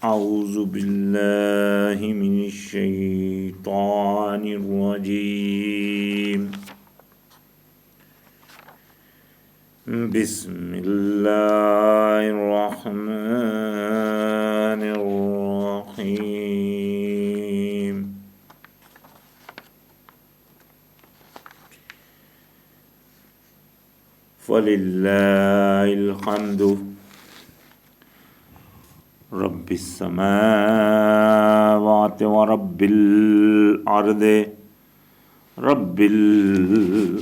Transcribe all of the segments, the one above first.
اعوذ باللہ من الشیطان الرجیم بسم اللہ الرحمن الرحیم فللہ الحمد رب السماوات ورب الارض رب العالمین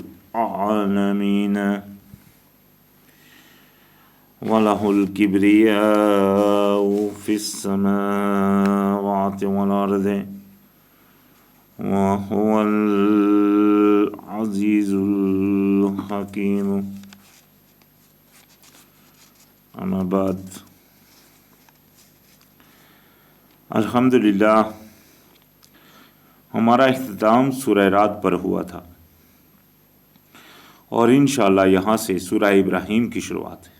وَلَهُ الْكِبْرِيَاءُ فِي السَّمَاوَاتِ وَالْأَرْضِ وَهُوَ الْعَزِيزُ الْحَكِيمُ اما بعد الحمدللہ ہمارا اختتام سورہ رعد پر ہوا تھا اور انشاءاللہ یہاں سے سورہ ابراہیم کی شروعات ہے۔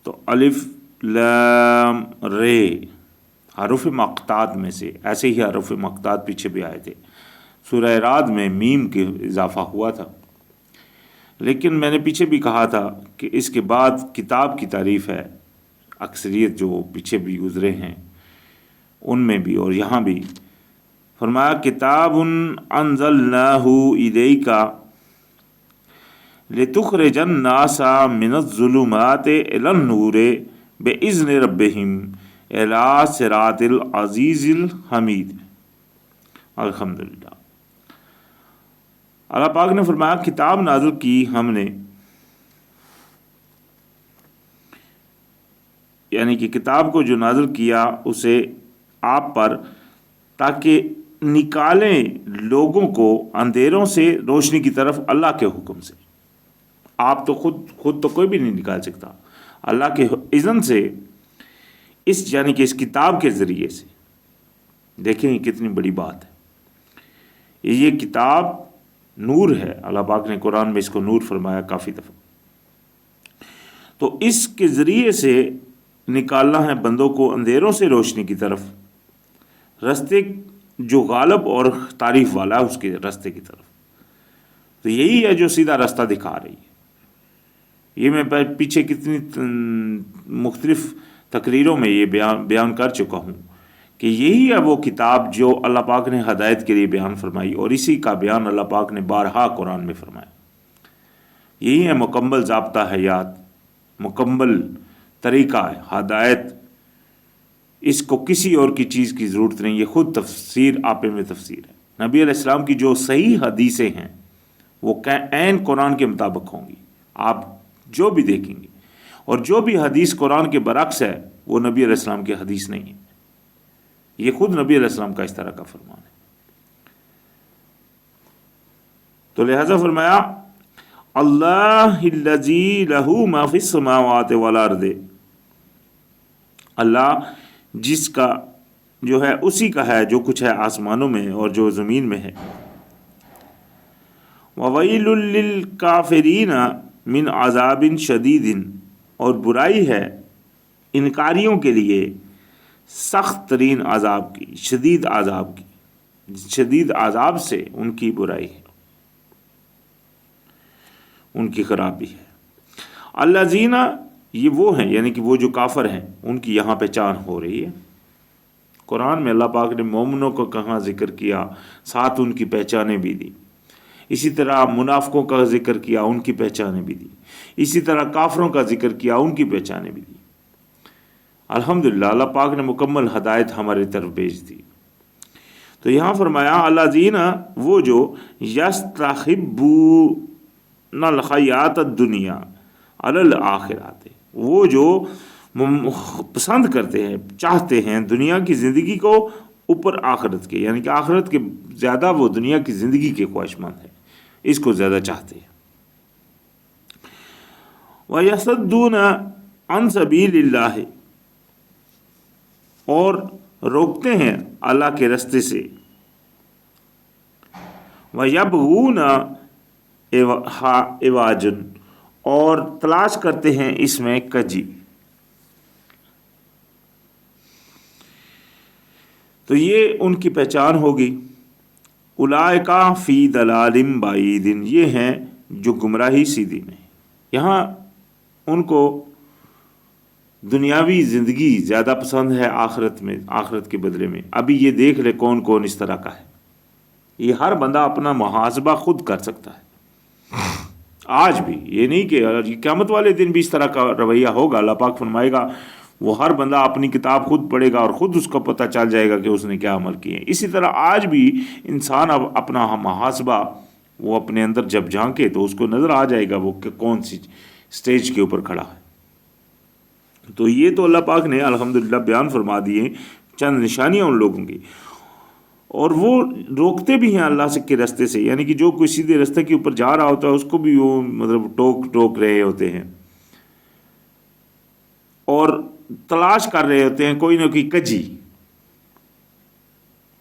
تو الف لام رے حروف مقطعات میں سے، ایسے ہی حروف مقطعات پیچھے بھی آئے تھے۔ سورہ رعد میں میم کے اضافہ ہوا تھا، لیکن میں نے پیچھے بھی کہا تھا کہ اس کے بعد کتاب کی تعریف ہے۔ اکثریت جو پیچھے بھی گزرے ہیں ان میں بھی اور یہاں بھی فرمایا کتاب انزلناہ الیک لتخرج الناس من الظلمات الی النور باذن ربہم الی صراط العزیز الحمید۔ الحمدللہ، اللہ پاک نے فرمایا کتاب نازل کی ہم نے، یعنی کہ کتاب کو جو نازل کیا اسے آپ پر، تاکہ نکالیں لوگوں کو اندھیروں سے روشنی کی طرف اللہ کے حکم سے۔ آپ تو خود تو کوئی بھی نہیں نکال سکتا، اللہ کے اذن سے، اس یعنی کہ اس کتاب کے ذریعے سے۔ دیکھیں کتنی بڑی بات ہے، یہ کتاب نور ہے۔ اللہ پاک نے قرآن میں اس کو نور فرمایا کافی دفعہ۔ تو اس کے ذریعے سے نکالنا ہے بندوں کو اندھیروں سے روشنی کی طرف، رستے جو غالب اور تعریف والا ہے اس کے رستے کی طرف۔ تو یہی ہے جو سیدھا راستہ دکھا رہی ہے۔ یہ میں پیچھے کتنی مختلف تقریروں میں یہ بیان کر چکا ہوں کہ یہی ہے وہ کتاب جو اللہ پاک نے ہدایت کے لیے بیان فرمائی، اور اسی کا بیان اللہ پاک نے بارہا قرآن میں فرمایا۔ یہی ہے مکمل ضابطہ حیات، مکمل طریقہ ہے ہدایت۔ اس کو کسی اور کی چیز کی ضرورت نہیں، یہ خود تفسیر آپے میں تفسیر ہے۔ نبی علیہ السلام کی جو صحیح حدیثیں ہیں وہ عین قرآن کے مطابق ہوں گی، آپ جو بھی دیکھیں گے، اور جو بھی حدیث قرآن کے برعکس ہے وہ نبی علیہ السلام کی حدیث نہیں ہے، یہ خود نبی علیہ السلام کا اس طرح کا فرمان ہے۔ تو لہذا فرمایا اللہ الذی لہ ما فی السماوات والارض، اللہ جس کا جو ہے اسی کا ہے جو کچھ ہے آسمانوں میں اور جو زمین میں ہے۔ وَوَيْلٌ لِّلْكَافِرِينَ مِنْ عَذَابٍ شَدِيدٍ، اور برائی ہے انکاریوں کے لیے سخت ترین عذاب کی، شدید عذاب کی، شدید عذاب سے ان کی برائی ہے، ان کی خرابی ہے۔ الذین، یہ وہ ہیں یعنی کہ وہ جو کافر ہیں، ان کی یہاں پہچان ہو رہی ہے۔ قرآن میں اللہ پاک نے مومنوں کو کہاں ذکر کیا، ساتھ ان کی پہچانیں بھی دی۔ اسی طرح منافقوں کا ذکر کیا، ان کی پہچانیں بھی دی۔ اسی طرح کافروں کا ذکر کیا، ان کی پہچانیں بھی دی۔ الحمدللہ، اللہ پاک نے مکمل ہدایت ہماری طرف بھیج دی۔ تو یہاں فرمایا الذین، وہ جو یستحبون الحیات الدنیا علی الآخرۃ، وہ جو پسند کرتے ہیں، چاہتے ہیں دنیا کی زندگی کو اوپر آخرت کے، یعنی کہ آخرت کے زیادہ وہ دنیا کی زندگی کے خواہشمند ہیں، اس کو زیادہ چاہتے ہیں۔ وَيَصُدُّونَ عَن سَبِيلِ اللَّهِ، اور روکتے ہیں اللہ کے رستے سے۔ وَيَبْغُونَ عِوَاجًا، اور تلاش کرتے ہیں اس میں کجی۔ تو یہ ان کی پہچان ہوگی۔ اولئک فی ضلال بعید، یہ ہیں جو گمراہی سیدھی میں۔ یہاں ان کو دنیاوی زندگی زیادہ پسند ہے آخرت کے بدلے میں۔ ابھی یہ دیکھ لے کون کون اس طرح کا ہے۔ یہ ہر بندہ اپنا محاسبہ خود کر سکتا ہے آج بھی، یہ نہیں کہ قیامت والے دن بھی اس طرح کا رویہ ہوگا۔ اللہ پاک فرمائے گا وہ ہر بندہ اپنی کتاب خود پڑھے گا اور خود اس کو پتہ چل جائے گا کہ اس نے کیا عمل کیے۔ اسی طرح آج بھی انسان اب اپنا محاسبہ وہ اپنے اندر جب جھانکے تو اس کو نظر آ جائے گا وہ کہ کون سی سٹیج کے اوپر کھڑا ہے۔ تو یہ تو اللہ پاک نے الحمدللہ بیان فرما دیے چند نشانیاں ان لوگوں کی، اور وہ روکتے بھی ہیں اللہ سے کے رستے سے، یعنی کہ جو کوئی سیدھے رستے کے اوپر جا رہا ہوتا ہے اس کو بھی وہ مطلب ٹوک رہے ہوتے ہیں اور تلاش کر رہے ہوتے ہیں کوئی نہ کوئی کجی۔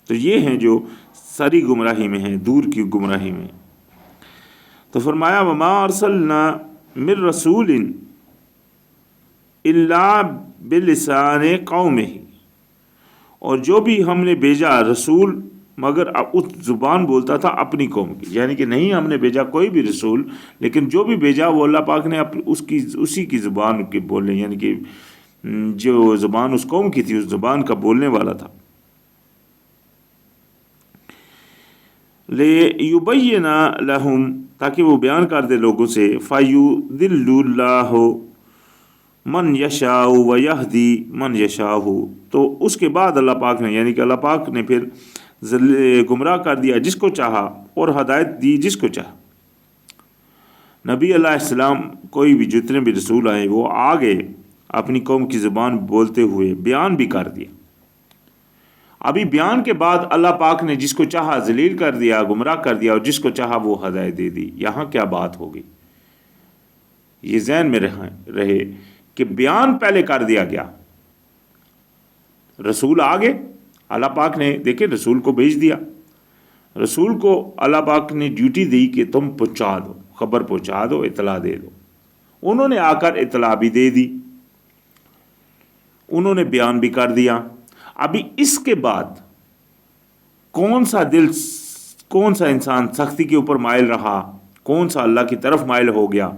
تو یہ ہیں جو سری گمراہی میں ہیں، دور کی گمراہی میں۔ تو فرمایا وما ارسلنا من رسول الا بلسان قومہ، اور جو بھی ہم نے بھیجا رسول مگر اس زبان بولتا تھا اپنی قوم کی، یعنی کہ نہیں ہم نے بھیجا کوئی بھی رسول لیکن جو بھی بھیجا وہ اللہ پاک نے اسی کی زبان کے بولنے، یعنی کہ جو زبان اس قوم کی تھی اس زبان کا بولنے والا تھا۔ لِيُبَيِّنَ لَهُمْ، تاکہ وہ بیان کر دے لوگوں سے، فَيُضِلُّ اللَّهُ من یشاء وَيَهْدِي من یشاء۔ تو اس کے بعد اللہ پاک نے، یعنی کہ اللہ پاک نے پھر گمراہ کر دیا جس کو چاہا اور ہدایت دی جس کو چاہا۔ نبی علیہ السلام کوئی بھی جتنے بھی رسول آئے وہ آگے اپنی قوم کی زبان بولتے ہوئے بیان بھی کر دیا۔ ابھی بیان کے بعد اللہ پاک نے جس کو چاہا ذلیل کر دیا، گمراہ کر دیا، اور جس کو چاہا وہ ہدایت دے دی۔ یہاں کیا بات ہوگی، یہ ذہن میں رہے کہ بیان پہلے کر دیا گیا، رسول آگے، اللہ پاک نے دیکھیں رسول کو بھیج دیا، رسول کو اللہ پاک نے ڈیوٹی دی کہ تم پہنچا دو، خبر پہنچا دو، اطلاع دے دو۔ انہوں نے آ کر اطلاع بھی دے دی، انہوں نے بیان بھی کر دیا۔ ابھی اس کے بعد کون سا انسان سختی کے اوپر مائل رہا، کون سا اللہ کی طرف مائل ہو گیا،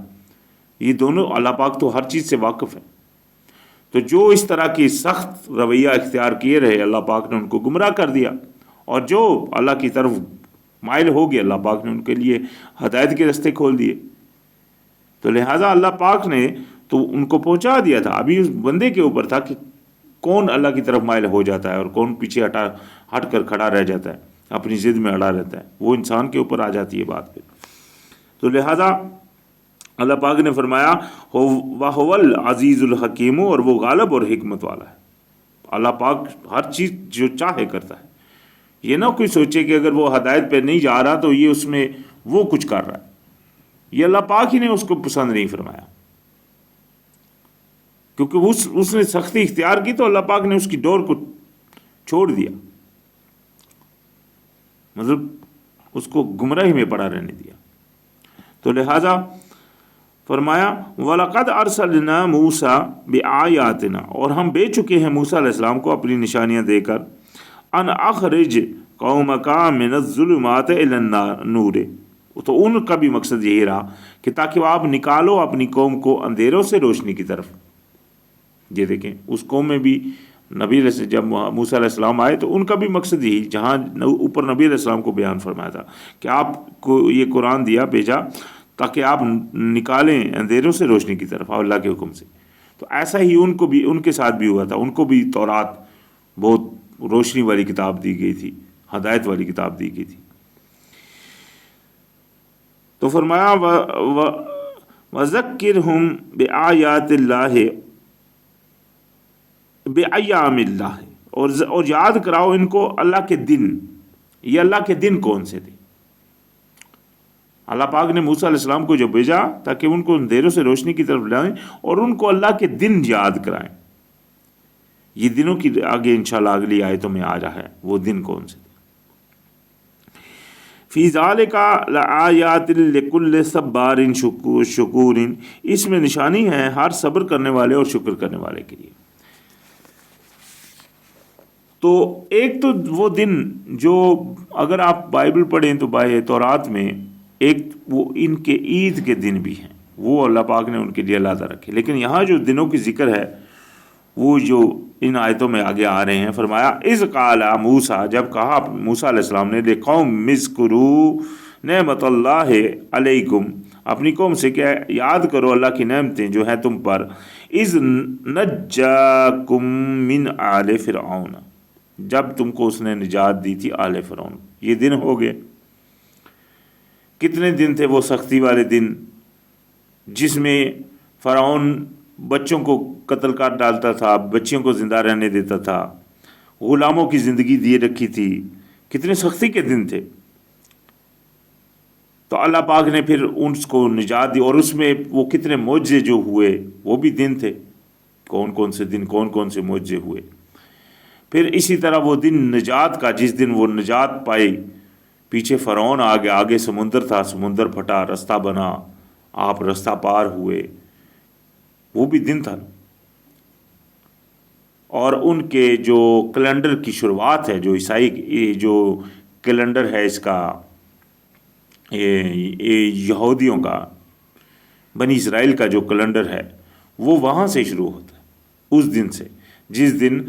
یہ دونوں اللہ پاک تو ہر چیز سے واقف ہے۔ تو جو اس طرح کی سخت رویہ اختیار کیے رہے اللہ پاک نے ان کو گمراہ کر دیا، اور جو اللہ کی طرف مائل ہو گئے اللہ پاک نے ان کے لیے ہدایت کے رستے کھول دیے۔ تو لہٰذا اللہ پاک نے تو ان کو پہنچا دیا تھا، ابھی اس بندے کے اوپر تھا کہ کون اللہ کی طرف مائل ہو جاتا ہے اور کون پیچھے ہٹ کر کھڑا رہ جاتا ہے، اپنی ضد میں اڑا رہتا ہے، وہ انسان کے اوپر آ جاتی ہے بات پھر۔ تو لہٰذا اللہ پاک نے فرمایا وَهُوَ الْعَزِيزُ الْحَكِيمُ، اور وہ غالب اور حکمت والا ہے۔ اللہ پاک ہر چیز جو چاہے کرتا ہے، یہ نہ کوئی سوچے کہ اگر وہ ہدایت پہ نہیں جا رہا تو یہ اس میں وہ کچھ کر رہا ہے، یہ اللہ پاک ہی نے اس کو پسند نہیں فرمایا، کیونکہ اس نے سختی اختیار کی تو اللہ پاک نے اس کی ڈور کو چھوڑ دیا، مطلب اس کو گمراہی میں پڑا رہنے دیا۔ تو لہٰذا فرمایا وَلَقَدْ أَرْسَلْنَا مُوسَىٰ بِآيَاتِنَا، اور ہم بھیج چکے ہیں موسیٰ علیہ السلام کو اپنی نشانیاں دے کر، أَنْ أَخْرِجْ قَوْمَكَ مِنَ الظُّلُمَاتِ إِلَى النُّورِ، تو ان کا بھی مقصد یہی رہا کہ تاکہ وہ آپ نکالو اپنی قوم کو اندھیروں سے روشنی کی طرف۔ یہ دیکھیں اس قوم میں بھی نبی جب موسیٰ علیہ السلام آئے تو ان کا بھی مقصد یہی، جہاں اوپر نبی علیہ السلام کو بیان فرمایا تھا کہ آپ کو یہ قرآن دیا بھیجا تاکہ آپ نکالیں اندھیروں سے روشنی کی طرف اللہ کے حکم سے۔ تو ایسا ہی ان کو بھی، ان کے ساتھ بھی ہوا تھا، ان کو بھی تورات بہت روشنی والی کتاب دی گئی تھی، ہدایت والی کتاب دی گئی تھی۔ تو فرمایا وَذَكِّرْهُمْ بِآيَاتِ اللَّهِ بِأَيَّامِ اللَّهِ، اور یاد کراؤ ان کو اللہ کے دن۔ یہ اللہ کے دن کون سے تھے؟ اللہ پاک نے موسیٰ علیہ السلام کو جو بھیجا تاکہ ان کو اندھیروں سے روشنی کی طرف لائیں اور ان کو اللہ کے دن یاد کرائیں۔ یہ دنوں کی آگے انشاءاللہ اگلی آیتوں میں آ رہا ہے وہ دن کون سے تھے۔ فی ذالک لآیات لکل صبار شکور، اس میں نشانی ہے ہر صبر کرنے والے اور شکر کرنے والے کے لیے۔ تو ایک تو وہ دن جو اگر آپ بائبل پڑھیں تو تورات میں ایک وہ ان کے عید کے دن بھی ہیں، وہ اللہ پاک نے ان کے لیے علیحدہ رکھے، لیکن یہاں جو دنوں کی ذکر ہے وہ جو ان آیتوں میں آگے آ رہے ہیں، فرمایا اذ قال موسیٰ، جب کہا موسیٰ علیہ السلام نے لقوم اذکروا نعمت اللہ علیکم، اپنی قوم سے کیا یاد کرو اللہ کی نعمتیں جو ہیں تم پر، اذ نجاکم من آل فرعون، جب تم کو اس نے نجات دی تھی آل فرعون۔ یہ دن ہو گئے، کتنے دن تھے وہ سختی والے دن جس میں فرعون بچوں کو قتل کر ڈالتا تھا، بچیوں کو زندہ رہنے دیتا تھا، غلاموں کی زندگی دیے رکھی تھی، کتنے سختی کے دن تھے۔ تو اللہ پاک نے پھر ان کو نجات دی، اور اس میں وہ کتنے معجزے جو ہوئے وہ بھی دن تھے، کون کون سے دن، کون کون سے معجزے ہوئے۔ پھر اسی طرح وہ دن نجات کا، جس دن وہ نجات پائی، پیچھے فرعون آگے، آگے سمندر تھا، سمندر پھٹا، رستہ بنا، آپ رستہ پار ہوئے، وہ بھی دن تھا۔ اور ان کے جو کیلنڈر کی شروعات ہے، جو عیسائی جو کیلنڈر ہے اس کا، یہودیوں کا، بنی اسرائیل کا جو کیلنڈر ہے وہ وہاں سے شروع ہوتا ہے، اس دن سے، جس دن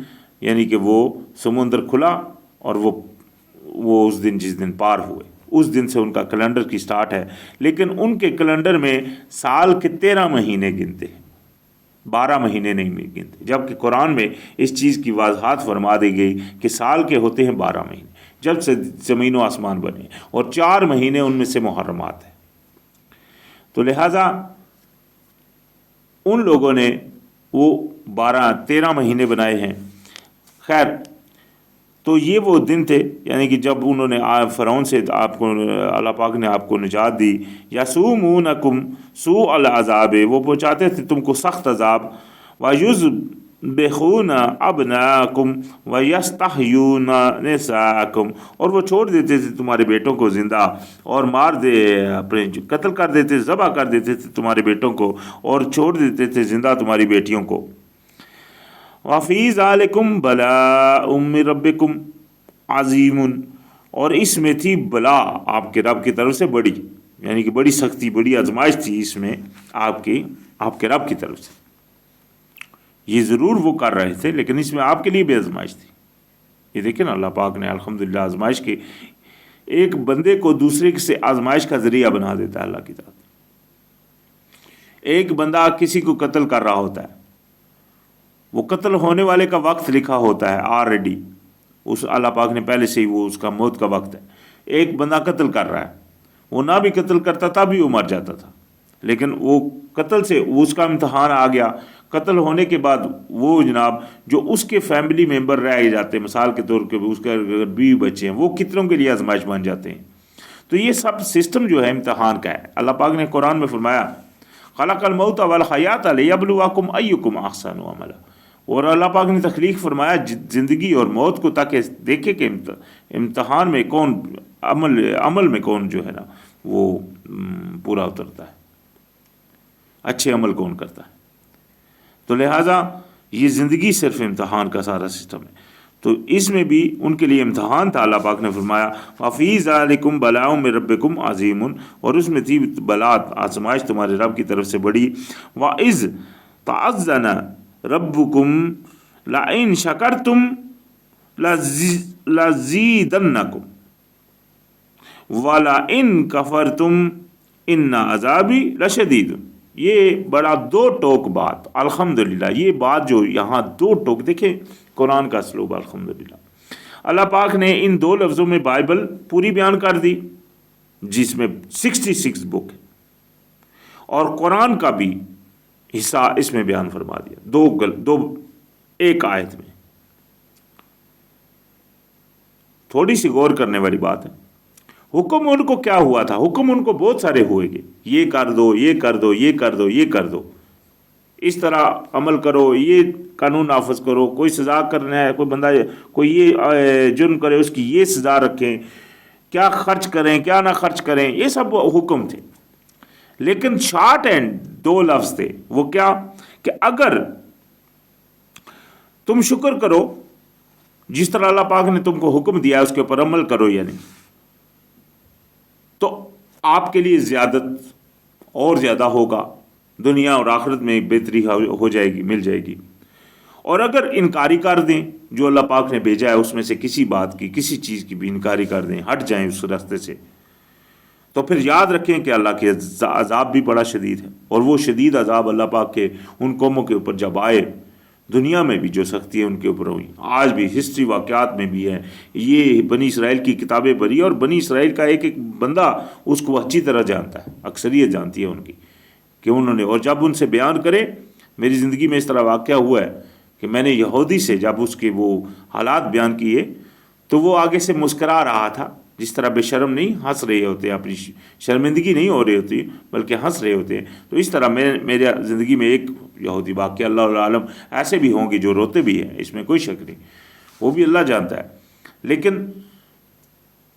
یعنی کہ وہ سمندر کھلا اور وہ اس دن جس دن پار ہوئے، اس دن سے ان کا کیلنڈر کی سٹارٹ ہے۔ لیکن ان کے کیلنڈر میں سال کے 13 مہینے گنتے ہیں، 12 مہینے نہیں گنتے، جبکہ قرآن میں اس چیز کی وضاحت فرما دی گئی کہ سال کے ہوتے ہیں 12 مہینے، جب سے زمین و آسمان بنے، اور 4 مہینے ان میں سے محرمات ہیں۔ تو لہٰذا ان لوگوں نے وہ 13 مہینے بنائے ہیں۔ خیر، تو یہ وہ دن تھے، یعنی کہ جب انہوں نے فرعون سے آپ کو اللہ پاک نے آپ کو نجات دی۔ یسومونکم سوء العذاب، وہ پہنچاتے تھے تم کو سخت عذاب، ویذبحون ابناءکم ویستحیون نساءکم، اور وہ چھوڑ دیتے تھے تمہارے بیٹوں کو زندہ، اور اپنے قتل کر دیتے، ذبح کر دیتے تھے تمہارے بیٹوں کو، اور چھوڑ دیتے تھے زندہ تمہاری بیٹیوں کو۔ وَفِي ذَلِكُمْ بَلَاءٌ مِّن رَبِّكُمْ عَظِيمٌ، اور اس میں تھی بلا آپ کے رب کی طرف سے بڑی، یعنی کہ بڑی سختی، بڑی آزمائش تھی اس میں آپ کے رب کی طرف سے۔ یہ ضرور وہ کر رہے تھے، لیکن اس میں آپ کے لیے بھی آزمائش تھی۔ یہ دیکھیں نا، اللہ پاک نے الحمدللہ آزمائش کے ایک بندے کو دوسرے سے آزمائش کا ذریعہ بنا دیتا ہے اللہ کی طرف۔ ایک بندہ کسی کو قتل کر رہا ہوتا ہے، وہ قتل ہونے والے کا وقت لکھا ہوتا ہے آلریڈی، اس اللہ پاک نے پہلے سے ہی وہ اس کا موت کا وقت ہے۔ ایک بندہ قتل کر رہا ہے، وہ نہ بھی قتل کرتا تب بھی وہ مر جاتا تھا، لیکن وہ قتل سے اس کا امتحان آ گیا۔ قتل ہونے کے بعد وہ جناب جو اس کے فیملی ممبر رہ جاتے ہیں، مثال کے طور پہ اس کے اگر بیوی بچے ہیں، وہ کتنوں کے لیے آزمائش بن جاتے ہیں۔ تو یہ سب سسٹم جو ہے امتحان کا ہے۔ اللہ پاک نے قرآن میں فرمایا خلق الموت والحیات لیبلوکم ایکم احسن عملا، اور اللہ پاک نے تخلیق فرمایا زندگی اور موت کو تاکہ دیکھے کہ امتحان میں کون عمل میں کون جو ہے نا وہ پورا اترتا ہے، اچھے عمل کون کرتا ہے۔ تو لہٰذا یہ زندگی صرف امتحان کا سارا سسٹم ہے، تو اس میں بھی ان کے لیے امتحان تھا۔ اللہ پاک نے فرمایا وَفِي ذَلِكُمْ بَلَاءٌ مِّن رَبِّكُمْ عَظِيمٌ، اور اس میں تھی بلات، آزمائش تمہارے رب کی طرف سے بڑی۔ وَإِذْ تَعَذَّنَ رَبُّكُمْ لَئِن شَكَرْتُمْ لَزِيدَنَّكُمْ وَلَئِن كَفَرْتُمْ إِنَّ عَذَابِي لَشَدِيدٌ۔ یہ بڑا دو ٹوک بات، الحمدللہ، یہ بات جو یہاں دو ٹوک، دیکھیں قرآن کا اسلوب الحمدللہ۔ اللہ پاک نے ان دو لفظوں میں بائبل پوری بیان کر دی، جس میں 66 بک ہے، اور قرآن کا بھی حصہ اس میں بیان فرما دیا، ایک آیت میں۔ تھوڑی سی غور کرنے والی بات ہے۔ حکم ان کو کیا ہوا تھا؟ حکم ان کو بہت سارے ہوئے گے، یہ کر دو، یہ کر دو، یہ کر دو، یہ کر دو، اس طرح عمل کرو، یہ قانون نافذ کرو، کوئی سزا کرنا ہے، کوئی بندہ کوئی یہ جرم کرے اس کی یہ سزا رکھیں، کیا خرچ کریں کیا نہ خرچ کریں، یہ سب حکم تھے. لیکن شارٹ اینڈ 2 لفظ تھے، وہ کیا کہ اگر تم شکر کرو، جس طرح اللہ پاک نے تم کو حکم دیا ہے اس کے اوپر عمل کرو، یعنی تو آپ کے لیے زیادت اور زیادہ ہوگا، دنیا اور آخرت میں ایک بہتری ہو جائے گی، مل جائے گی. اور اگر انکاری کر دیں جو اللہ پاک نے بھیجا ہے اس میں سے کسی بات کی، کسی چیز کی بھی انکاری کر دیں، ہٹ جائیں اس راستے سے، تو پھر یاد رکھیں کہ اللہ کے عذاب بھی بڑا شدید ہے. اور وہ شدید عذاب اللہ پاک کے ان قوموں کے اوپر جب آئے، دنیا میں بھی جو سختی ہے ان کے اوپر ہوئی، آج بھی ہسٹری واقعات میں بھی ہے. یہ بنی اسرائیل کی کتابیں پڑھی اور بنی اسرائیل کا ایک ایک بندہ اس کو اچھی طرح جانتا ہے، اکثریت جانتی ہے ان کی کہ انہوں نے. اور جب ان سے بیان کرے، میری زندگی میں اس طرح واقعہ ہوا ہے کہ میں نے یہودی سے جب اس کے وہ حالات بیان کیے تو وہ آگے سے مسکرا رہا تھا، جس طرح بے شرم نہیں ہنس رہے ہوتے، اپنی شرمندگی نہیں ہو رہی ہوتی بلکہ ہنس رہے ہوتے ہیں. تو اس طرح میرے زندگی میں ایک یہودی واقعہ، اللہ عالم ایسے بھی ہوں گے جو روتے بھی ہیں، اس میں کوئی شک نہیں، وہ بھی اللہ جانتا ہے. لیکن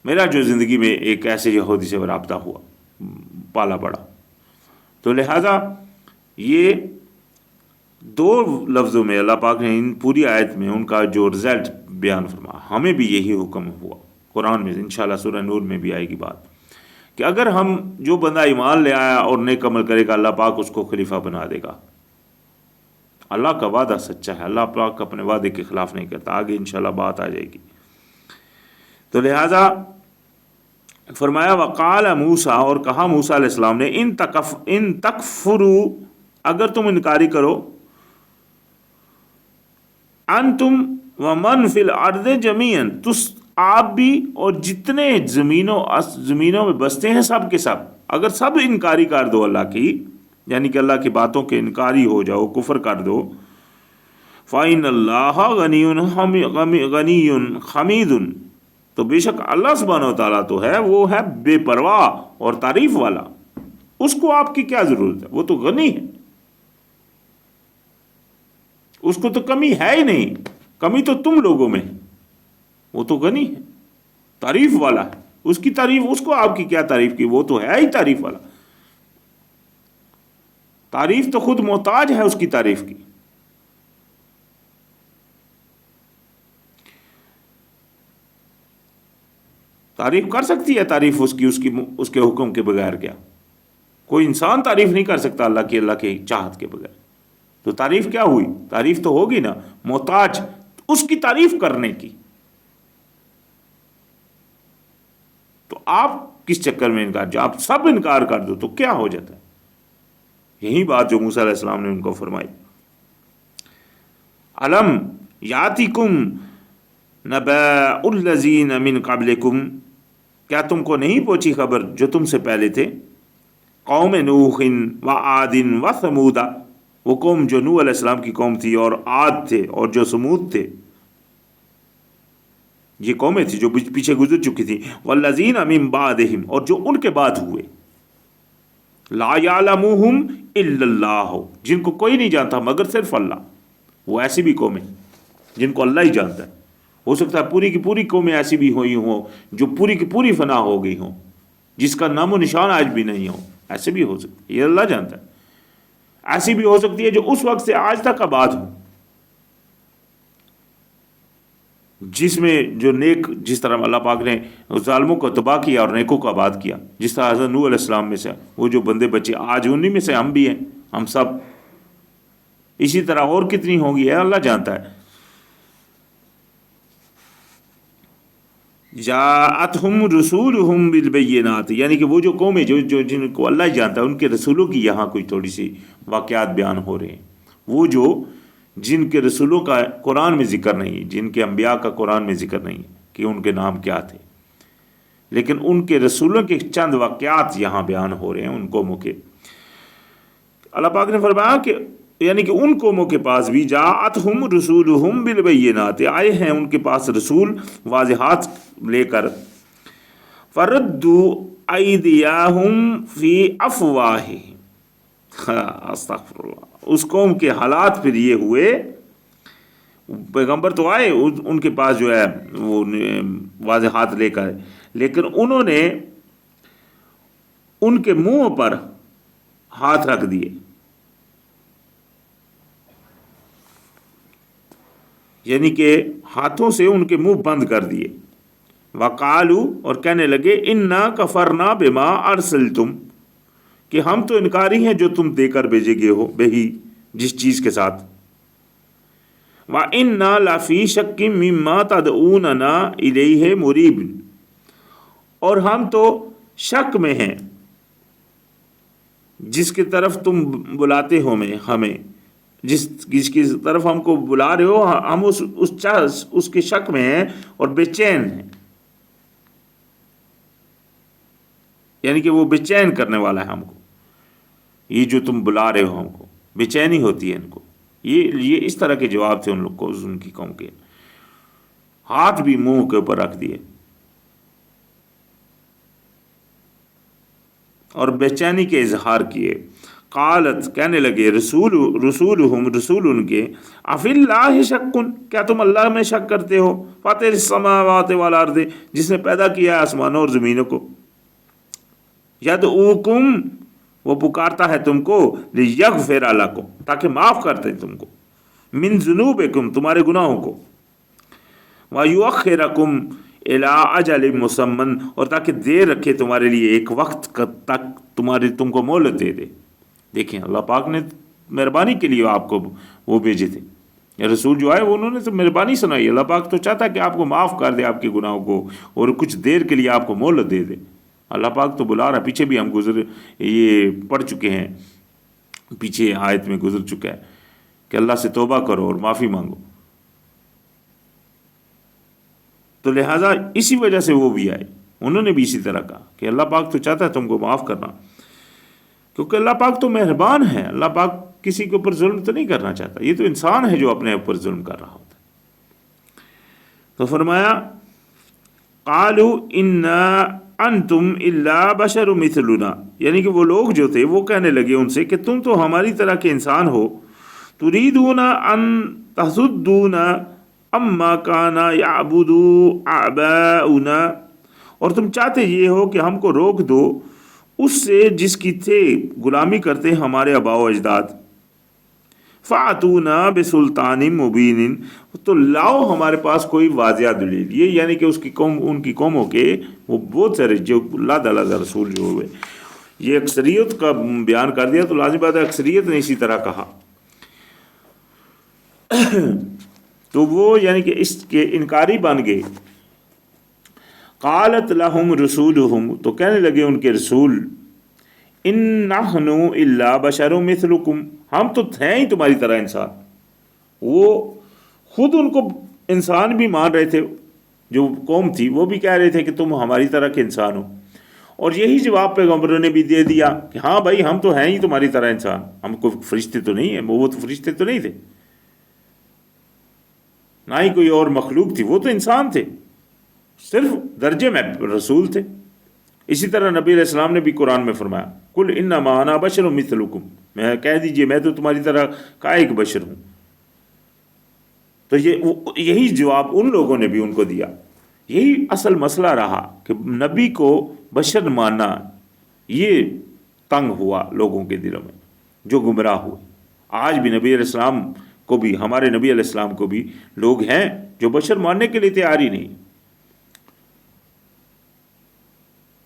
میرا جو زندگی میں ایک ایسے یہودی سے رابطہ ہوا، پالا پڑا، تو لہٰذا یہ 2 لفظوں میں اللہ پاک نے ان پوری آیت میں ان کا جو رزلٹ بیان فرمایا. ہمیں بھی یہی حکم ہوا قرآن میں، انشاءاللہ سورہ نور میں بھی آئے گی بات، کہ اگر ہم جو بندہ ایمان لے آیا اور نیک عمل کرے گا، اللہ پاک اس کو خلیفہ بنا دے گا. اللہ کا وعدہ سچا ہے، اللہ پاک اپنے وعدے کے خلاف نہیں کرتا. آگے انشاءاللہ بات آ جائے گی. تو لہٰذا فرمایا وقال موسیٰ، اور کہا موسیٰ علیہ السلام نے، ان تکفروا، اگر تم انکاری کرو، انتم ومن فی الارض جمیعا، آپ بھی اور جتنے زمینوں میں بستے ہیں سب کے سب، اگر سب انکاری کر دو اللہ کی، یعنی کہ اللہ کی باتوں کے انکاری ہو جاؤ، کفر کر دو، فَإِنَّ اللَّهَ غَنِيٌّ حَمِيدٌ، تو بے شک اللہ سبحانہ و تعالیٰ تو ہے، وہ ہے بے پرواہ اور تعریف والا، اس کو آپ کی کیا ضرورت ہے، وہ تو غنی ہے، اس کو تو کمی ہے ہی نہیں، کمی تو تم لوگوں میں ہے، وہ تو غنی ہے، تعریف والا ہے. اس کی تعریف، اس کو آپ کی کیا تعریف کی، وہ تو ہے ہی تعریف والا. تعریف تو خود محتاج ہے اس کی تعریف کی. تعریف کر سکتی ہے تعریف اس کی اس کے حکم کے بغیر؟ کیا کوئی انسان تعریف نہیں کر سکتا اللہ کے چاہت کے بغیر؟ تو تعریف کیا ہوئی؟ تعریف تو ہوگی نا، محتاج اس کی تعریف کرنے کی. تو آپ کس چکر میں انکار، جو آپ سب انکار کر دو تو کیا ہو جاتا ہے؟ یہی بات جو موسیٰ علیہ السلام نے ان کو فرمائی. الم یاتکم نبأ الذین من قبلکم، کیا تم کو نہیں پہنچی خبر جو تم سے پہلے تھے، قوم نوح و عاد و ثمود، وہ قوم جو نوح علیہ السلام کی قوم تھی اور عاد تھے اور جو ثمود تھے، یہ قومیں تھیں جو پیچھے گزر چکی تھی، والذین من بعدہم، اور جو ان کے بعد ہوئے، لا یعلمہم الا اللہ، جن کو کوئی نہیں جانتا مگر صرف اللہ. وہ ایسی بھی قومیں جن کو اللہ ہی جانتا ہے. ہو سکتا ہے پوری کی پوری قومیں ایسی بھی ہوئی ہوں جو پوری کی پوری فنا ہو گئی ہوں، جس کا نام و نشان آج بھی نہیں ہو، ایسے بھی ہو سکتا ہے، یہ اللہ جانتا ہے. ایسی بھی ہو سکتی ہے جو اس وقت سے آج تک آباد ہوں، جس میں جو نیک، جس طرح اللہ پاک نے ظالموں کو تباہ کیا اور نیکوں کو آباد کیا، جس طرح حضرت نوح علیہ السلام میں سے وہ جو بندے بچے آج انہی میں سے ہم بھی ہیں، ہم سب. اسی طرح اور کتنی ہوں گی ہے اللہ جانتا ہے. جاءتہم رسولہم بالبینات، یعنی کہ وہ جو قومیں جو جن کو اللہ ہی جانتا ہے، ان کے رسولوں کی یہاں کوئی تھوڑی سی واقعات بیان ہو رہے ہیں. وہ جو جن کے رسولوں کا قرآن میں ذکر نہیں، جن کے انبیاء کا قرآن میں ذکر نہیں کہ ان کے نام کیا تھے، لیکن ان کے رسولوں کے چند واقعات یہاں بیان ہو رہے ہیں ان قوموں کے. اللہ پاک نے فرمایا کہ یعنی کہ ان قوموں کے پاس بھی جاءتہم رسولہم بالبینات، آئے ہیں ان کے پاس رسول واضحات لے کر. فردوا ایدیہم فی افواہہم، استغفر اللہ، اس قوم کے حالات پھر یہ ہوئے، پیغمبر تو آئے ان کے پاس جو ہے وہ واضح ہاتھ لے کر، لیکن انہوں نے ان کے منہ پر ہاتھ رکھ دیے، یعنی کہ ہاتھوں سے ان کے منہ بند کر دیے۔ وقالو، اور کہنے لگے، انا کفرنا بما ارسلتم، کہ ہم تو انکاری ہیں جو تم دے کر بھیجے گئے ہو، بہی جس چیز کے ساتھ۔ وَإِنَّا لَفِي شَكٍّ مِّمَّا تَدْعُونَنَا إِلَيْهِ مُرِيبٍ، اور ہم تو شک میں ہیں جس کی طرف تم بلاتے ہو ہمیں، جس کی طرف ہم کو بلا رہے ہو، ہم اس کے شک میں ہیں اور بے چین ہیں، یعنی کہ وہ بے چین کرنے والا ہے ہم کو، یہ جو تم بلا رہے ہو ہم کو بے چینی ہوتی ہے ان کو۔ یہ اس طرح کے جواب تھے ان لوگ کو، ان کی قوم کے، ہاتھ بھی منہ کے اوپر رکھ دیے اور بے چینی کے اظہار کیے۔ قالت، کہنے لگے، رسول ان کے، افی اللہ شک، کیا تم اللہ میں شک کرتے ہو؟ فاطر السماوات والارض، جس نے پیدا کیا ہے آسمانوں اور زمینوں کو، یدعوکم، وہ پکارتا ہے تم کو، لیغفر لکم، تاکہ معاف کر دے تم کو، من ذنوبکم، تمہارے گناہوں کو، ویؤخرکم الی اجل مسمى، اور تاکہ دے رکھے تمہارے لیے ایک وقت تک تم کو مہلت دے دے۔ دیکھیں اللہ پاک نے مہربانی کے لیے آپ کو وہ بھیجے تھے، رسول جو آئے انہوں نے تو مہربانی سنائی۔ اللہ پاک تو چاہتا ہے کہ آپ کو معاف کر دے آپ کے گناہوں کو، اور کچھ دیر کے لیے آپ کو مہلت دے دے۔ اللہ پاک تو بلا رہا، پیچھے بھی ہم یہ پڑھ چکے ہیں، پیچھے آیت میں گزر چکا ہے کہ اللہ سے توبہ کرو اور معافی مانگو، تو لہٰذا اسی وجہ سے وہ بھی آئے، انہوں نے بھی اسی طرح کہا کہ اللہ پاک تو چاہتا ہے تم کو معاف کرنا، کیونکہ اللہ پاک تو مہربان ہے، اللہ پاک کسی کے اوپر ظلم تو نہیں کرنا چاہتا، یہ تو انسان ہے جو اپنے اوپر ظلم کر رہا ہوتا ہے۔ تو فرمایا، قالوا انا انتم الا بشر مثلنا، یعنی کہ وہ لوگ جو تھے وہ کہنے لگے ان سے کہ تم تو ہماری طرح کے انسان ہو، تريدون ان تصدونا اما كان يعبد آباؤنا، اور تم چاہتے یہ ہو کہ ہم کو روک دو اس سے جس کی تھے غلامی کرتے ہمارے آباء و اجداد۔ فَأْتُونَا بِسُلْطَانٍ مُبِينٍ، تو لاؤ ہمارے پاس کوئی واضح دلیل۔ یہ یعنی کہ اس کی قوم، ان کی قوموں کے وہ بہت سارے جو اللہ تعالیٰ کا رسول جو ہوئے، یہ اکثریت کا بیان کر دیا، تو لازم بات ہے اکثریت نے اسی طرح کہا، تو وہ یعنی کہ اس کے انکاری بن گئے۔ قالت لہم رسولہم، تو کہنے لگے ان کے رسول، ان نحن الا بشر مثلکم، ہم تو ہیں ہی تمہاری طرح انسان۔ وہ خود ان کو انسان بھی مان رہے تھے، جو قوم تھی وہ بھی کہہ رہے تھے کہ تم ہماری طرح کے انسان ہو، اور یہی جواب پیغمبروں نے بھی دے دیا کہ ہاں بھائی ہم تو ہیں ہی تمہاری طرح انسان، ہم کو فرشتے تو نہیں ہیں، وہ تو فرشتے تو نہیں تھے، نہ ہی کوئی اور مخلوق تھی، وہ تو انسان تھے، صرف درجے میں رسول تھے۔ اسی طرح نبی علیہ السلام نے بھی قرآن میں فرمایا، قل انما انا بشر مثلکم، میں کہہ دیجئے میں تو تمہاری طرح کا ایک بشر ہوں۔ تو یہی جواب ان لوگوں نے بھی ان کو دیا۔ یہی اصل مسئلہ رہا کہ نبی کو بشر ماننا یہ تنگ ہوا لوگوں کے دلوں میں جو گمراہ ہوئے۔ آج بھی نبی علیہ السلام کو بھی، ہمارے نبی علیہ السلام کو بھی لوگ ہیں جو بشر ماننے کے لیے تیار ہی نہیں،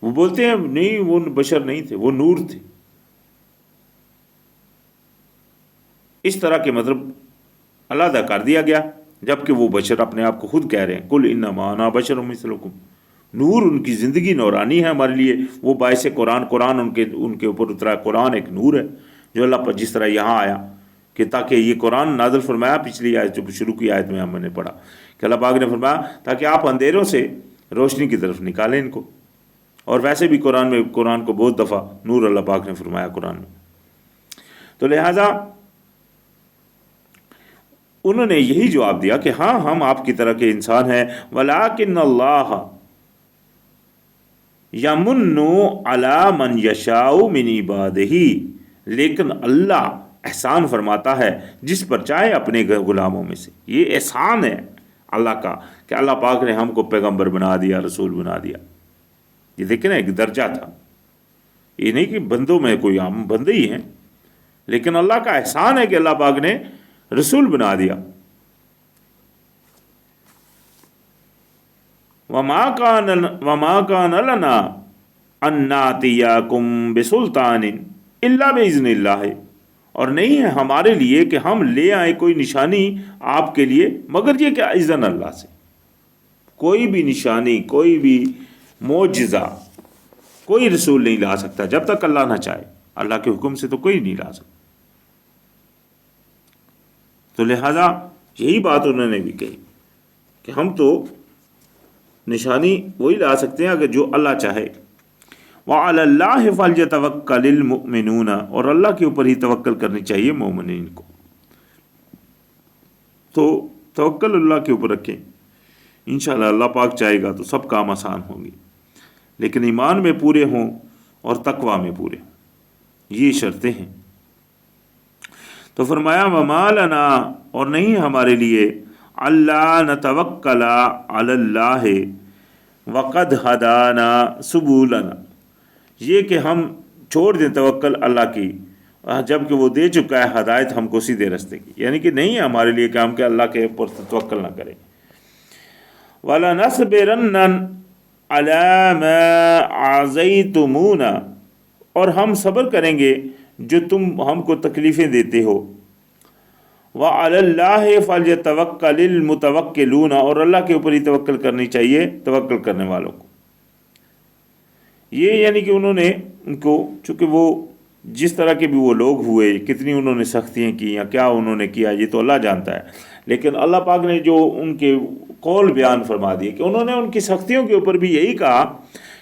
وہ بولتے ہیں نہیں وہ بشر نہیں تھے، وہ نور تھے۔ اس طرح کے مطلب علیحدہ کر دیا گیا، جبکہ وہ بشر اپنے آپ کو خود کہہ رہے ہیں، قل انما انا بشر مثلکم۔ نور، ان کی زندگی نورانی ہے ہمارے لیے، وہ باعث قرآن ان کے اوپر اترا، قرآن ایک نور ہے جو اللہ پر، جس طرح یہاں آیا کہ تاکہ یہ قرآن نازل فرمایا، پچھلی آیت جو شروع کی آیت میں ہم نے پڑھا کہ اللہ پاک نے فرمایا تاکہ آپ اندھیروں سے روشنی کی طرف نکالیں ان کو۔ اور ویسے بھی قرآن کو بہت دفعہ نور اللہ پاک نے فرمایا قرآن میں۔ تو لہٰذا انہوں نے یہی جواب دیا کہ ہاں ہم آپ کی طرح کے انسان ہیں، وَلَٰكِنَّ اللَّهَ يَمُنُّ عَلَىٰ مَنْ يَشَاءُ مِنْ عِبَادِهِ، لیکن اللہ احسان فرماتا ہے جس پر چاہے اپنے غلاموں میں سے۔ یہ احسان ہے اللہ کا کہ اللہ پاک نے ہم کو پیغمبر بنا دیا، رسول بنا دیا۔ یہ دیکھیں نا، ایک درجہ تھا، یہ نہیں کہ بندوں میں کوئی ہم بندے ہی ہیں، لیکن اللہ کا احسان ہے کہ اللہ پاک نے رسول بنا دیا۔ وَمَا كَانَ لَنَا أَن نَّأْتِيَكُم بِسُلْطَانٍ إِلَّا بِإِذْنِ اللَّهِ، اور نہیں ہے ہمارے لیے کہ ہم لے آئیں کوئی نشانی آپ کے لیے مگر یہ کہ اذن اللہ سے۔ کوئی بھی نشانی، کوئی بھی معجزہ کوئی رسول نہیں لا سکتا جب تک اللہ نہ چاہے۔ اللہ کے حکم سے تو کوئی نہیں لا سکتا۔ تو لہذا یہی بات انہوں نے بھی کہی کہ ہم تو نشانی وہی لا سکتے ہیں اگر جو اللہ چاہے۔ وَعَلَى اللَّهِ فَلْيَتَوَكَّلِ الْمُؤْمِنُونَ، اور اللہ کے اوپر ہی توکل کرنی چاہیے مومنین کو۔ تو توکل اللہ کے اوپر رکھیں، انشاءاللہ اللہ پاک چاہے گا تو سب کام آسان ہوں گے، لیکن ایمان میں پورے ہوں اور تقوی میں پورے ہوں، یہ شرطیں ہیں۔ تو فرمایا وَمَا لَنَا، اور نہیں ہمارے لیے، اللہ نتوکل علی اللہ وقد ہدانا سبولنا، یہ کہ ہم چھوڑ دیں توکل اللہ کی جب کہ وہ دے چکا ہے ہدایت ہم کو سیدھے راستے کی۔ یعنی کہ نہیں ہے ہمارے لیے کہ ہم کہ اللہ کے اوپر توکل نہ کریں۔ وَلَنَصْبِرَنَّ عَلَىٰ مَا عَزَيْتُمُونَا، اور ہم صبر کریں گے جو تم ہم کو تکلیفیں دیتے ہو۔ وَعَلَى اللَّهِ فَلْيَتَوَكَّلِ الْمُتَوَكِّلُونَ، اور اللہ کے اوپر ہی توکل کرنی چاہیے توکل کرنے والوں کو۔ یہ یعنی کہ انہوں نے ان کو، چونکہ وہ جس طرح کے بھی وہ لوگ ہوئے، کتنی انہوں نے سختیاں کی یا کیا انہوں نے کیا یہ تو اللہ جانتا ہے، لیکن اللہ پاک نے جو ان کے قول بیان فرما دیے کہ انہوں نے ان کی سختیوں کے اوپر بھی یہی کہا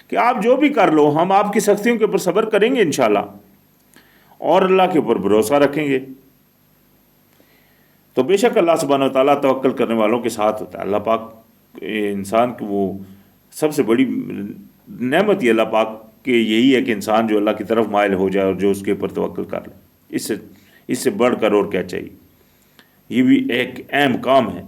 کہ آپ جو بھی کر لو ہم آپ کی سختیوں کے اوپر صبر کریں گے انشاءاللہ، اور اللہ کے اوپر بھروسہ رکھیں گے۔ تو بے شک اللہ سبحانہ وتعالیٰ توکل کرنے والوں کے ساتھ ہوتا ہے۔ اللہ پاک انسان کی وہ سب سے بڑی نعمت، یہ اللہ پاک کہ یہی ہے کہ انسان جو اللہ کی طرف مائل ہو جائے اور جو اس کے اوپر توکل کر لے، اس سے بڑھ کر اور کیا چاہیے۔ یہ بھی ایک اہم کام ہے۔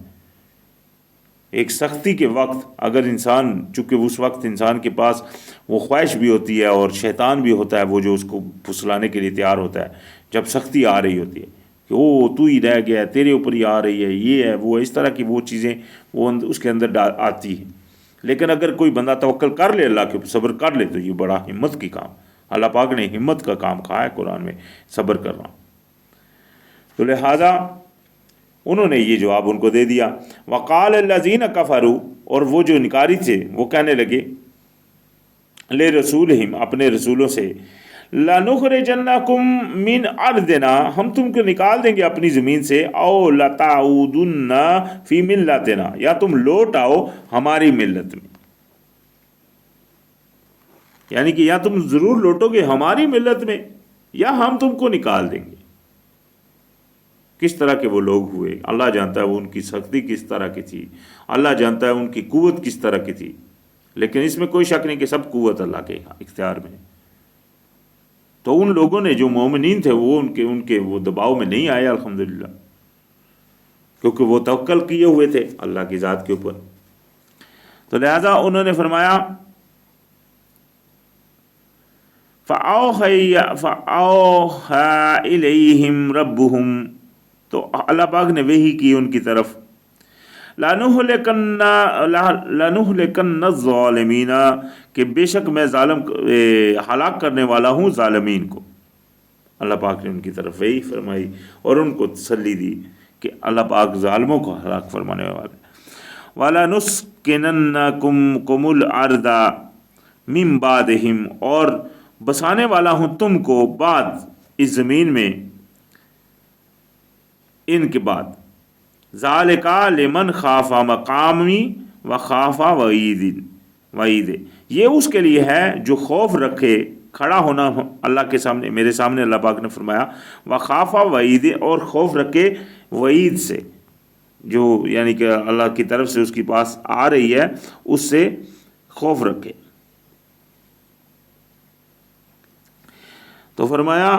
ایک سختی کے وقت اگر انسان، چونکہ اس وقت انسان کے پاس وہ خواہش بھی ہوتی ہے اور شیطان بھی ہوتا ہے وہ جو اس کو پھسلانے کے لیے تیار ہوتا ہے، جب سختی آ رہی ہوتی ہے کہ او تو ہی رہ گیا، تیرے اوپر ہی آ رہی ہے، یہ ہے وہ، اس طرح کی وہ چیزیں وہ اس کے اندر آتی ہیں۔ لیکن اگر کوئی بندہ توکل کر لے اللہ کے اوپر، صبر کر لے، تو یہ بڑا ہمت کی کام، اللہ پاک نے ہمت کا کام کہا ہے قرآن میں صبر کرنا۔ تو لہٰذا انہوں نے یہ جواب ان کو دے دیا۔ وقال الذین کفروا، اور وہ جو انکاری تھے وہ کہنے لگے لرسولہم، اپنے رسولوں سے، لنخرجنکم من ارضنا، ہم تم کو نکال دیں گے اپنی زمین سے، او لتعودن فی ملتنا، یا تم لوٹ آؤ ہماری ملت میں، یعنی کہ یا تم ضرور لوٹو گے ہماری ملت میں یا ہم تم کو نکال دیں گے۔ کس طرح کے وہ لوگ ہوئے اللہ جانتا ہے، وہ ان کی سختی کس طرح کی تھی، اللہ جانتا ہے ان کی قوت کس طرح کی تھی، لیکن اس میں کوئی شک نہیں کہ سب قوت اللہ کے اختیار میں ہے۔ تو ان لوگوں نے جو مومنین تھے وہ ان کے وہ دباؤ میں نہیں آئے الحمدللہ، کیونکہ وہ توکل کیے ہوئے تھے اللہ کی ذات کے اوپر۔ تو لہذا انہوں نے فرمایا فَأَوْحَىٰ إِلَيْهِمْ رَبُّهُمْ، تو اللہ پاک نے وحی کی ان کی طرف، لَنُهْلِكَنَّ الظَّالِمِينَ، کہ بے شک میں ہلاک کرنے والا ہوں ظالمین کو۔ اللہ پاک نے ان کی طرف وحی فرمائی اور ان کو تسلی دی کہ اللہ پاک ظالموں کو ہلاک فرمانے والے۔ وَلَنُسْكِنَنَّكُمُ الْأَرْضَ مِن بَعْدِهِمْ، اور بسانے والا ہوں تم کو بعد اس زمین میں ان کے بعد۔ ذَلِكَ لِمَنْ خَافَ مَقَامِي وَخَافَ وَعِیدِ، یہ اس کے لیے ہے جو خوف رکھے کھڑا ہونا اللہ کے سامنے، میرے سامنے، اللہ پاک نے فرمایا وَخَافَ وَعِیدِ، اور خوف رکھے وعید سے، جو یعنی کہ اللہ کی طرف سے اس کے پاس آ رہی ہے اس سے خوف رکھے۔ تو فرمایا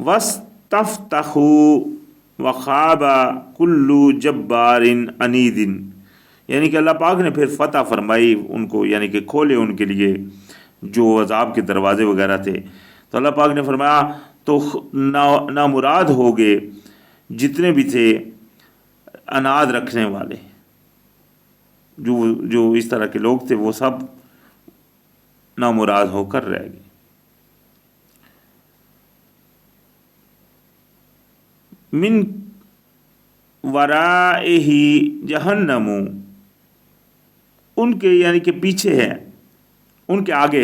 وَاسْتَفْتَحُوا وَخَابَ كُلُّ جَبَّارٍ عَنِيدٍ، یعنی کہ اللہ پاک نے پھر فتح فرمائی ان کو، یعنی کہ کھولے ان کے لیے جو عذاب کے دروازے وغیرہ تھے. تو اللہ پاک نے فرمایا تو نامراد ہو گئے جتنے بھی تھے اناد رکھنے والے، جو اس طرح کے لوگ تھے وہ سب نامراد ہو کر رہ گئے. من ورائہ جہنم، ان کے یعنی کہ پیچھے ہے، ان کے آگے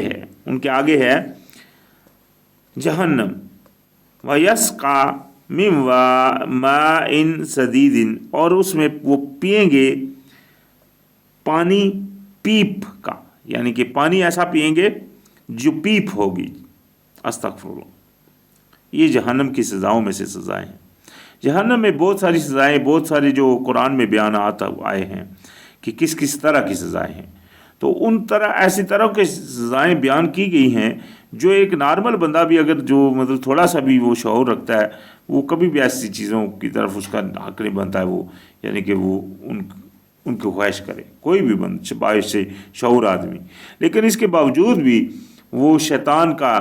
ہے جہنم. وَيَسْقَى مِن مَاءٍ سَدِيدٍ، اور اس میں وہ پئیں گے پانی پیپ کا، یعنی کہ پانی ایسا پئیں گے جو پیپ ہوگی. استغفر اللہ. یہ جہنم کی سزاؤں میں سے سزائیں ہیں. جہنم میں بہت ساری سزائیں، بہت سارے جو قرآن میں بیانات آئے ہیں کہ کس کس طرح کی سزائیں ہیں، تو ایسی طرح کی سزائیں بیان کی گئی ہیں جو ایک نارمل بندہ بھی اگر جو مطلب تھوڑا سا بھی وہ شعور رکھتا ہے وہ کبھی بھی ایسی چیزوں کی طرف اس کا حق نہیں بنتا ہے، وہ یعنی کہ وہ ان کی خواہش کرے، کوئی بھی باعث سے شعور آدمی. لیکن اس کے باوجود بھی وہ شیطان کا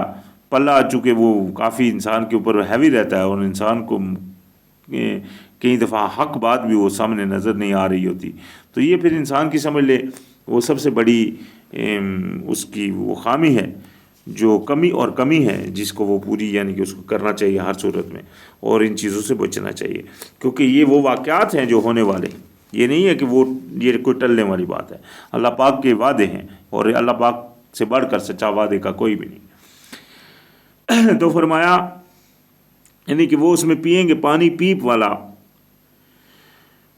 پلہ چونکہ وہ کافی انسان کے اوپر ہیوی رہتا ہے، اور انسان کو کئی دفعہ حق بات بھی وہ سامنے نظر نہیں آ رہی ہوتی، تو یہ پھر انسان کی سمجھ لے وہ سب سے بڑی اس کی وہ خامی ہے، جو کمی ہے جس کو وہ پوری یعنی کہ اس کو کرنا چاہیے ہر صورت میں، اور ان چیزوں سے بچنا چاہیے، کیونکہ یہ وہ واقعات ہیں جو ہونے والے ہیں. یہ نہیں ہے کہ یہ کوئی ٹلنے والی بات ہے. اللہ پاک کے وعدے ہیں، اور اللہ پاک سے بڑھ کر سچا وعدے کا کوئی بھی نہیں. تو فرمایا یعنی کہ وہ اس میں پئیں گے پانی پیپ والا،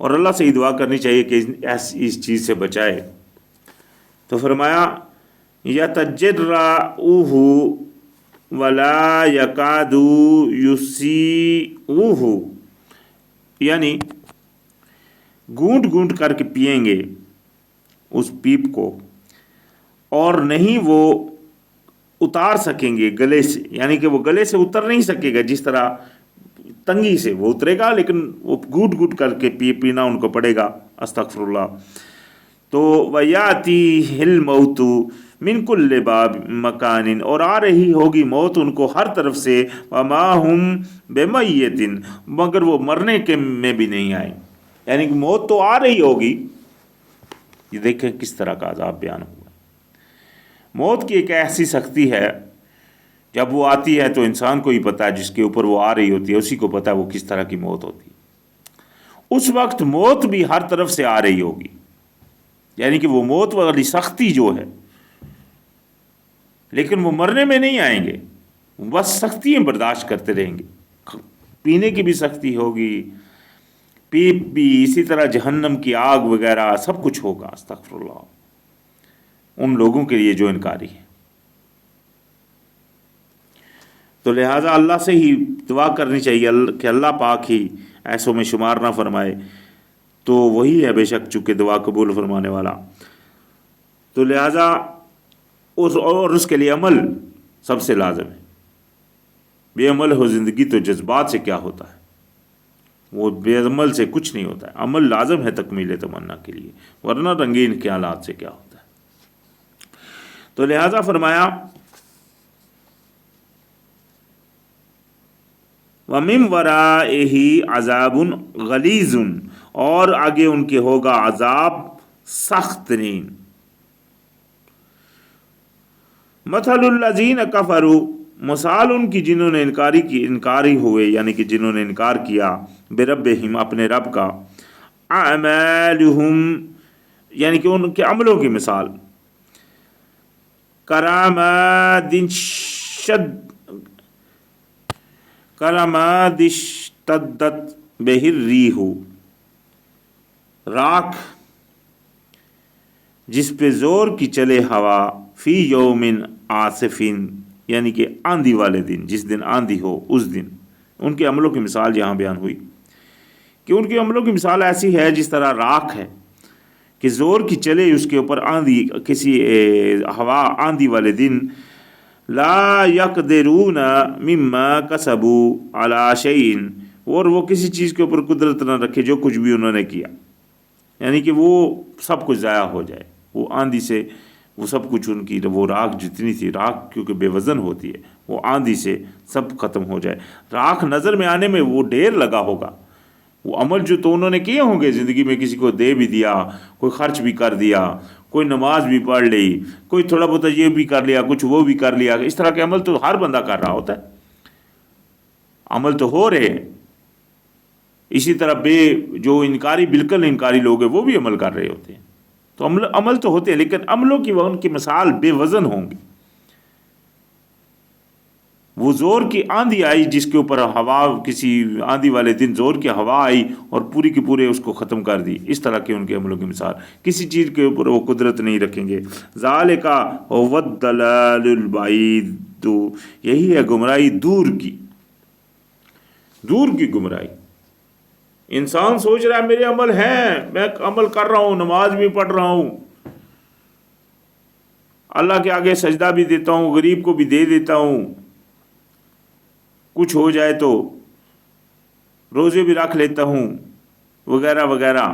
اور اللہ سے ہی دعا کرنی چاہیے کہ اس چیز سے بچائے. تو فرمایا یتجرعوہ ولا یکاد یسیغوہ، یعنی گونٹ کر کے پئیں گے اس پیپ کو، اور نہیں وہ اتار سکیں گے گلے سے، یعنی کہ وہ گلے سے اتر نہیں سکے گا، جس طرح تنگی سے وہ اترے گا لیکن وہ گھوٹ کر کے پینا ان کو پڑے گا. استغفر اللہ. تو وَيَأْتِيهِ الْمَوْتُ مِنْ كُلِّ مَكَانٍ، اور آ رہی ہوگی موت ان کو ہر طرف سے. وَمَا هُمْ بِمَيِّتٍ، مگر وہ مرنے کے میں بھی نہیں آئیں، یعنی کہ موت تو آ رہی ہوگی. یہ دیکھیں کس طرح کا عذاب بیان ہوا. موت کی ایک ایسی سختی ہے، جب وہ آتی ہے تو انسان کو ہی پتہ ہے، جس کے اوپر وہ آ رہی ہوتی ہے اسی کو پتہ ہے وہ کس طرح کی موت ہوتی ہے. اس وقت موت بھی ہر طرف سے آ رہی ہوگی، یعنی کہ وہ موت والی سختی جو ہے، لیکن وہ مرنے میں نہیں آئیں گے، بس سختیاں برداشت کرتے رہیں گے. پینے کی بھی سختی ہوگی، پیپ بھی، اسی طرح جہنم کی آگ وغیرہ سب کچھ ہوگا. استغفر اللہ. ان لوگوں کے لیے جو انکاری ہیں. تو لہٰذا اللہ سے ہی دعا کرنی چاہیے کہ اللہ پاک ہی ایسوں میں شمار نہ فرمائے، تو وہی ہے بے شک چونکہ دعا قبول فرمانے والا. تو لہٰذا اور اس کے لیے عمل سب سے لازم ہے. بے عمل ہو زندگی تو جذبات سے کیا ہوتا ہے، وہ بے عمل سے کچھ نہیں ہوتا ہے. عمل لازم ہے تکمیل تمنا کے لیے، ورنہ رنگین خیالات سے کیا ہوتا ہے. تو لہٰذا فرمایا وَمِن وَرَائِهِ عَذَابٌ غَلِيظٌ، اور آگے ان کے ہوگا عذاب سخت ترین. مَثَلُ الَّذِينَ كَفَرُوا، مثال ان کی جنہوں نے انکاری ہوئے، یعنی کہ جنہوں نے انکار کیا بِرَبِّهِمْ، اپنے رب کا. أَعْمَالُهُمْ، یعنی کہ ان کے عملوں کی مثال. کراماد اشتدت بہ الریح، راکھ جس پہ زور کی چلے ہوا، فی یوم عاصف، یعنی کہ آندھی والے دن، جس دن آندھی ہو اس دن. ان کے عملوں کی مثال یہاں بیان ہوئی کہ ان کے عملوں کی مثال ایسی ہے جس طرح راکھ ہے کہ زور کی چلے اس کے اوپر آندھی، کسی ہوا آندھی والے دن. لا یقدرون مما کسبوا علی شیء، اور وہ کسی چیز کے اوپر قدرت نہ رکھے جو کچھ بھی انہوں نے کیا، یعنی کہ وہ سب کچھ ضائع ہو جائے، وہ آندھی سے وہ سب کچھ ان کی وہ راکھ جتنی تھی، راکھ کیونکہ بے وزن ہوتی ہے، وہ آندھی سے سب ختم ہو جائے۔ راکھ نظر میں آنے میں وہ ڈھیر لگا ہوگا، وہ عمل جو تو انہوں نے کیے ہوں گے زندگی میں، کسی کو دے بھی دیا، کوئی خرچ بھی کر دیا، کوئی نماز بھی پڑھ لی، کوئی تھوڑا بہت یہ بھی کر لیا، کچھ وہ بھی کر لیا، اس طرح کے عمل تو ہر بندہ کر رہا ہوتا ہے، عمل تو ہو رہے ہیں۔ اسی طرح جو انکاری، بالکل انکاری لوگ ہیں، وہ بھی عمل کر رہے ہوتے ہیں، تو عمل تو ہوتے ہیں، لیکن عملوں کی ان کی مثال بے وزن ہوں گے۔ وہ زور کی آندھی آئی جس کے اوپر ہوا، کسی آندھی والے دن زور کی ہوا آئی اور پوری کی پورے اس کو ختم کر دی، اس طرح کے ان کے عملوں کی مثال، کسی چیز کے اوپر وہ قدرت نہیں رکھیں گے۔ ذالک هو الضلال البعید، یہی ہے گمراہی دور کی، دور کی گمراہی۔ انسان سوچ رہا ہے میرے عمل ہیں، میں عمل کر رہا ہوں، نماز بھی پڑھ رہا ہوں، اللہ کے آگے سجدہ بھی دیتا ہوں، غریب کو بھی دے دیتا ہوں، کچھ ہو جائے تو روزے بھی رکھ لیتا ہوں، وغیرہ وغیرہ،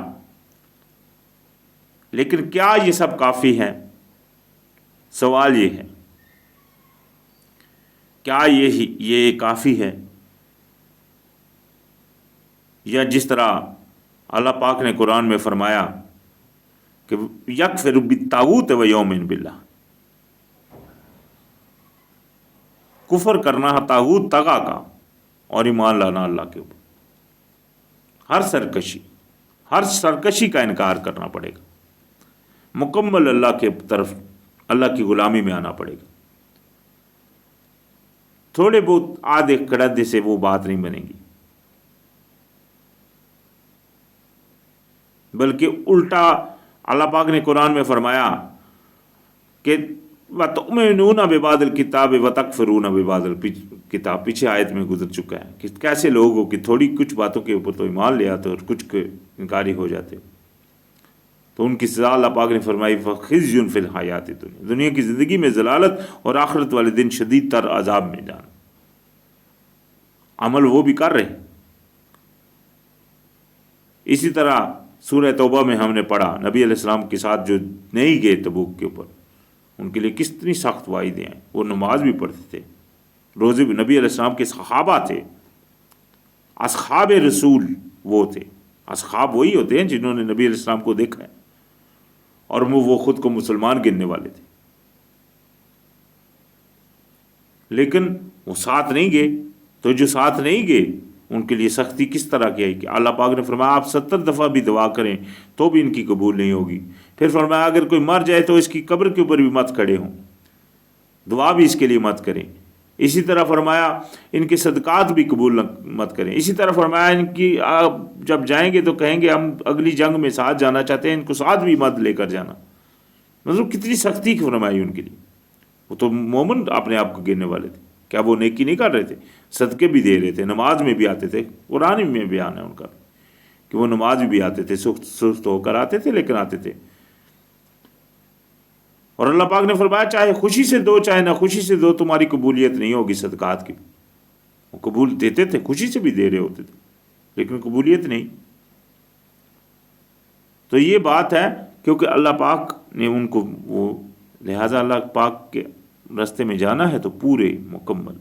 لیکن کیا یہ سب کافی ہے؟ سوال یہ ہے، کیا یہ کافی ہے؟ یا جس طرح اللہ پاک نے قرآن میں فرمایا کہ یکفر بالطاغوت و یؤمن باللہ، کفر کرنا ہے طاغوت طغا کا اور ایمان لانا اللہ کے اوپر، ہر سرکشی کا انکار کرنا پڑے گا، مکمل اللہ کے طرف، اللہ کی غلامی میں آنا پڑے گا۔ تھوڑے بہت آدھے کڑدے سے وہ بات نہیں بنے گی، بلکہ الٹا اللہ پاک نے قرآن میں فرمایا کہ وَتُؤْمِنُونَ بِبَعْضِ الْكِتَابِ وَتَكْفُرُونَ بِبَعْضِ الْكِتَابِ، پیچھے آیت میں گزر چکا ہے کہ کیسے لوگ ہو کہ تھوڑی کچھ باتوں کے اوپر تو ایمان لے آتے اور کچھ کے انکاری ہو جاتے، تو ان کی سزا اللہ پاک نے فرمائی فَخِزْيٌ فِي الْحَيَاةِ الدُّنْيَا، دنیا کی زندگی میں ذلالت، اور آخرت والے دن شدید تر عذاب میں جانا۔ عمل وہ بھی کر رہے ہیں۔ اسی طرح سورہ توبہ میں ہم نے پڑھا نبی علیہ السلام کے ساتھ جو نہیں گئے تبوک کے اوپر، ان کے لیے کتنی سخت وعیدیں ہیں، وہ نماز بھی پڑھتے تھے، روزے بھی، نبی علیہ السلام کے صحابہ تھے، اصحاب رسول وہ تھے، اصحاب وہی ہوتے ہیں جنہوں نے نبی علیہ السلام کو دیکھا ہے، اور وہ خود کو مسلمان گننے والے تھے، لیکن وہ ساتھ نہیں گئے، تو جو ساتھ نہیں گئے ان کے لیے سختی کس طرح کی آئی کہ اللہ پاک نے فرمایا آپ 70 دفعہ بھی دعا کریں تو بھی ان کی قبول نہیں ہوگی، پھر فرمایا اگر کوئی مر جائے تو اس کی قبر کے اوپر بھی مت کھڑے ہوں، دعا بھی اس کے لیے مت کریں، اسی طرح فرمایا ان کے صدقات بھی قبول مت کریں، اسی طرح فرمایا ان کی آپ جب جائیں گے تو کہیں گے ہم اگلی جنگ میں ساتھ جانا چاہتے ہیں، ان کو ساتھ بھی مت لے کر جانا، مطلب کتنی سختی کی فرمائی ان کے لیے۔ وہ تو مومن اپنے آپ کو گرنے والے تھے، کیا وہ نیکی نہیں کر رہے تھے؟ صدقے بھی دے رہے تھے، نماز میں بھی آتے تھے، قرآن میں بیان ہے ان کا کہ وہ نماز بھی آتے تھے، سست ہو کر آتے تھے لیکن آتے تھے۔ اور اللہ پاک نے فرمایا چاہے خوشی سے دو چاہے نہ خوشی سے دو، تمہاری قبولیت نہیں ہوگی صدقات کی۔ وہ قبول دیتے تھے، خوشی سے بھی دے رہے ہوتے تھے، لیکن قبولیت نہیں۔ تو یہ بات ہے کیونکہ اللہ پاک نے ان کو وہ، لہٰذا اللہ پاک کے راستے میں جانا ہے تو پورے مکمل۔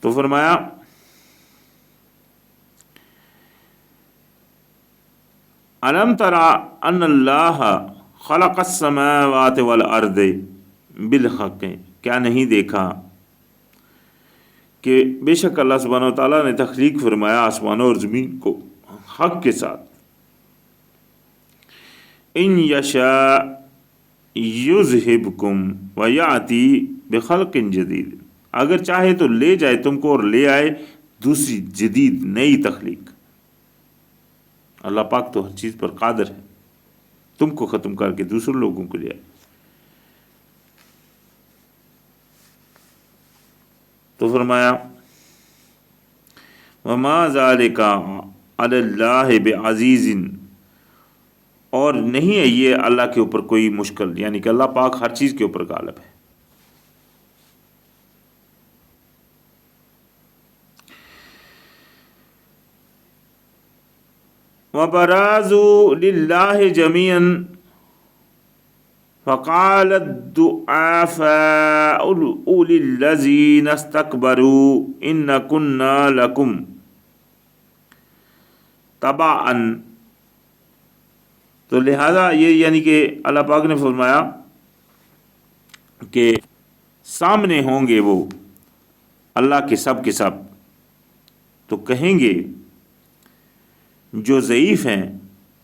تو فرمایا الم ترى ان اللہ خلق السماوات والارض بالحق، کیا نہیں دیکھا کہ بے شک اللہ سبحانہ و تعالیٰ نے تخلیق فرمایا آسمانوں اور زمین کو حق کے ساتھ۔ ان یشاء یذہبکم ویأتی بخلق جدید، اگر چاہے تو لے جائے تم کو اور لے آئے دوسری جدید نئی تخلیق۔ اللہ پاک تو ہر چیز پر قادر ہے، تم کو ختم کر کے دوسرے لوگوں کو لے آئے۔ تو فرمایا وما ذالک علی اللہ بعزیز، اور نہیں ہے یہ اللہ کے اوپر کوئی مشکل، یعنی کہ اللہ پاک ہر چیز کے اوپر غالب ہے۔ وَبَرَازُوا لِلَّهِ جَمِيعًا فَقَالَ الضُّعَفَاءُ لِلَّذِينَ اسْتَكْبَرُوا إِنَّا كُنَّا لَكُمْ تَبَعًا۔ تو لہذا یہ یعنی کہ اللہ پاک نے فرمایا کہ سامنے ہوں گے وہ اللہ کے سب تو کہیں گے جو ضعیف ہیں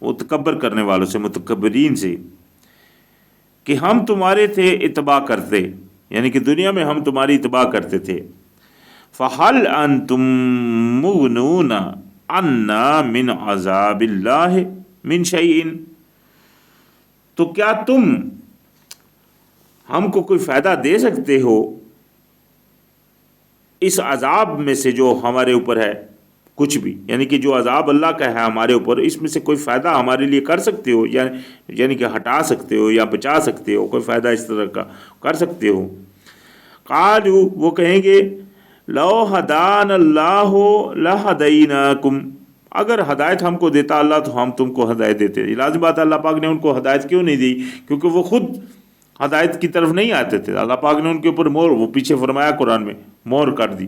وہ تکبر کرنے والوں سے، متکبرین سے، کہ ہم تمہارے تھے اتباع کرتے، یعنی کہ دنیا میں ہم تمہاری اتباع کرتے تھے۔ فَهَلْ أَنْتُمْ مُغْنُونَ عَنَّا مِنْ عَذَابِ اللَّهِ مِنْ شَيْءٍ، تو کیا تم ہم کو کوئی فائدہ دے سکتے ہو اس عذاب میں سے جو ہمارے اوپر ہے؟ کچھ بھی، یعنی کہ جو عذاب اللہ کا ہے ہمارے اوپر، اس میں سے کوئی فائدہ ہمارے لیے کر سکتے ہو، یعنی کہ ہٹا سکتے ہو یا بچا سکتے ہو، کوئی فائدہ اس طرح کا کر سکتے ہو؟ قالوا، وہ کہیں گے لو ہدان اللہ لہدیناکم، اگر ہدایت ہم کو دیتا اللہ تو ہم تم کو ہدایت دیتے۔ لازم بات ہے اللہ پاک نے ان کو ہدایت کیوں نہیں دی؟ کیونکہ وہ خود ہدایت کی طرف نہیں آتے تھے۔ اللہ پاک نے ان کے اوپر مور، وہ پیچھے فرمایا قرآن میں، مور کر دی،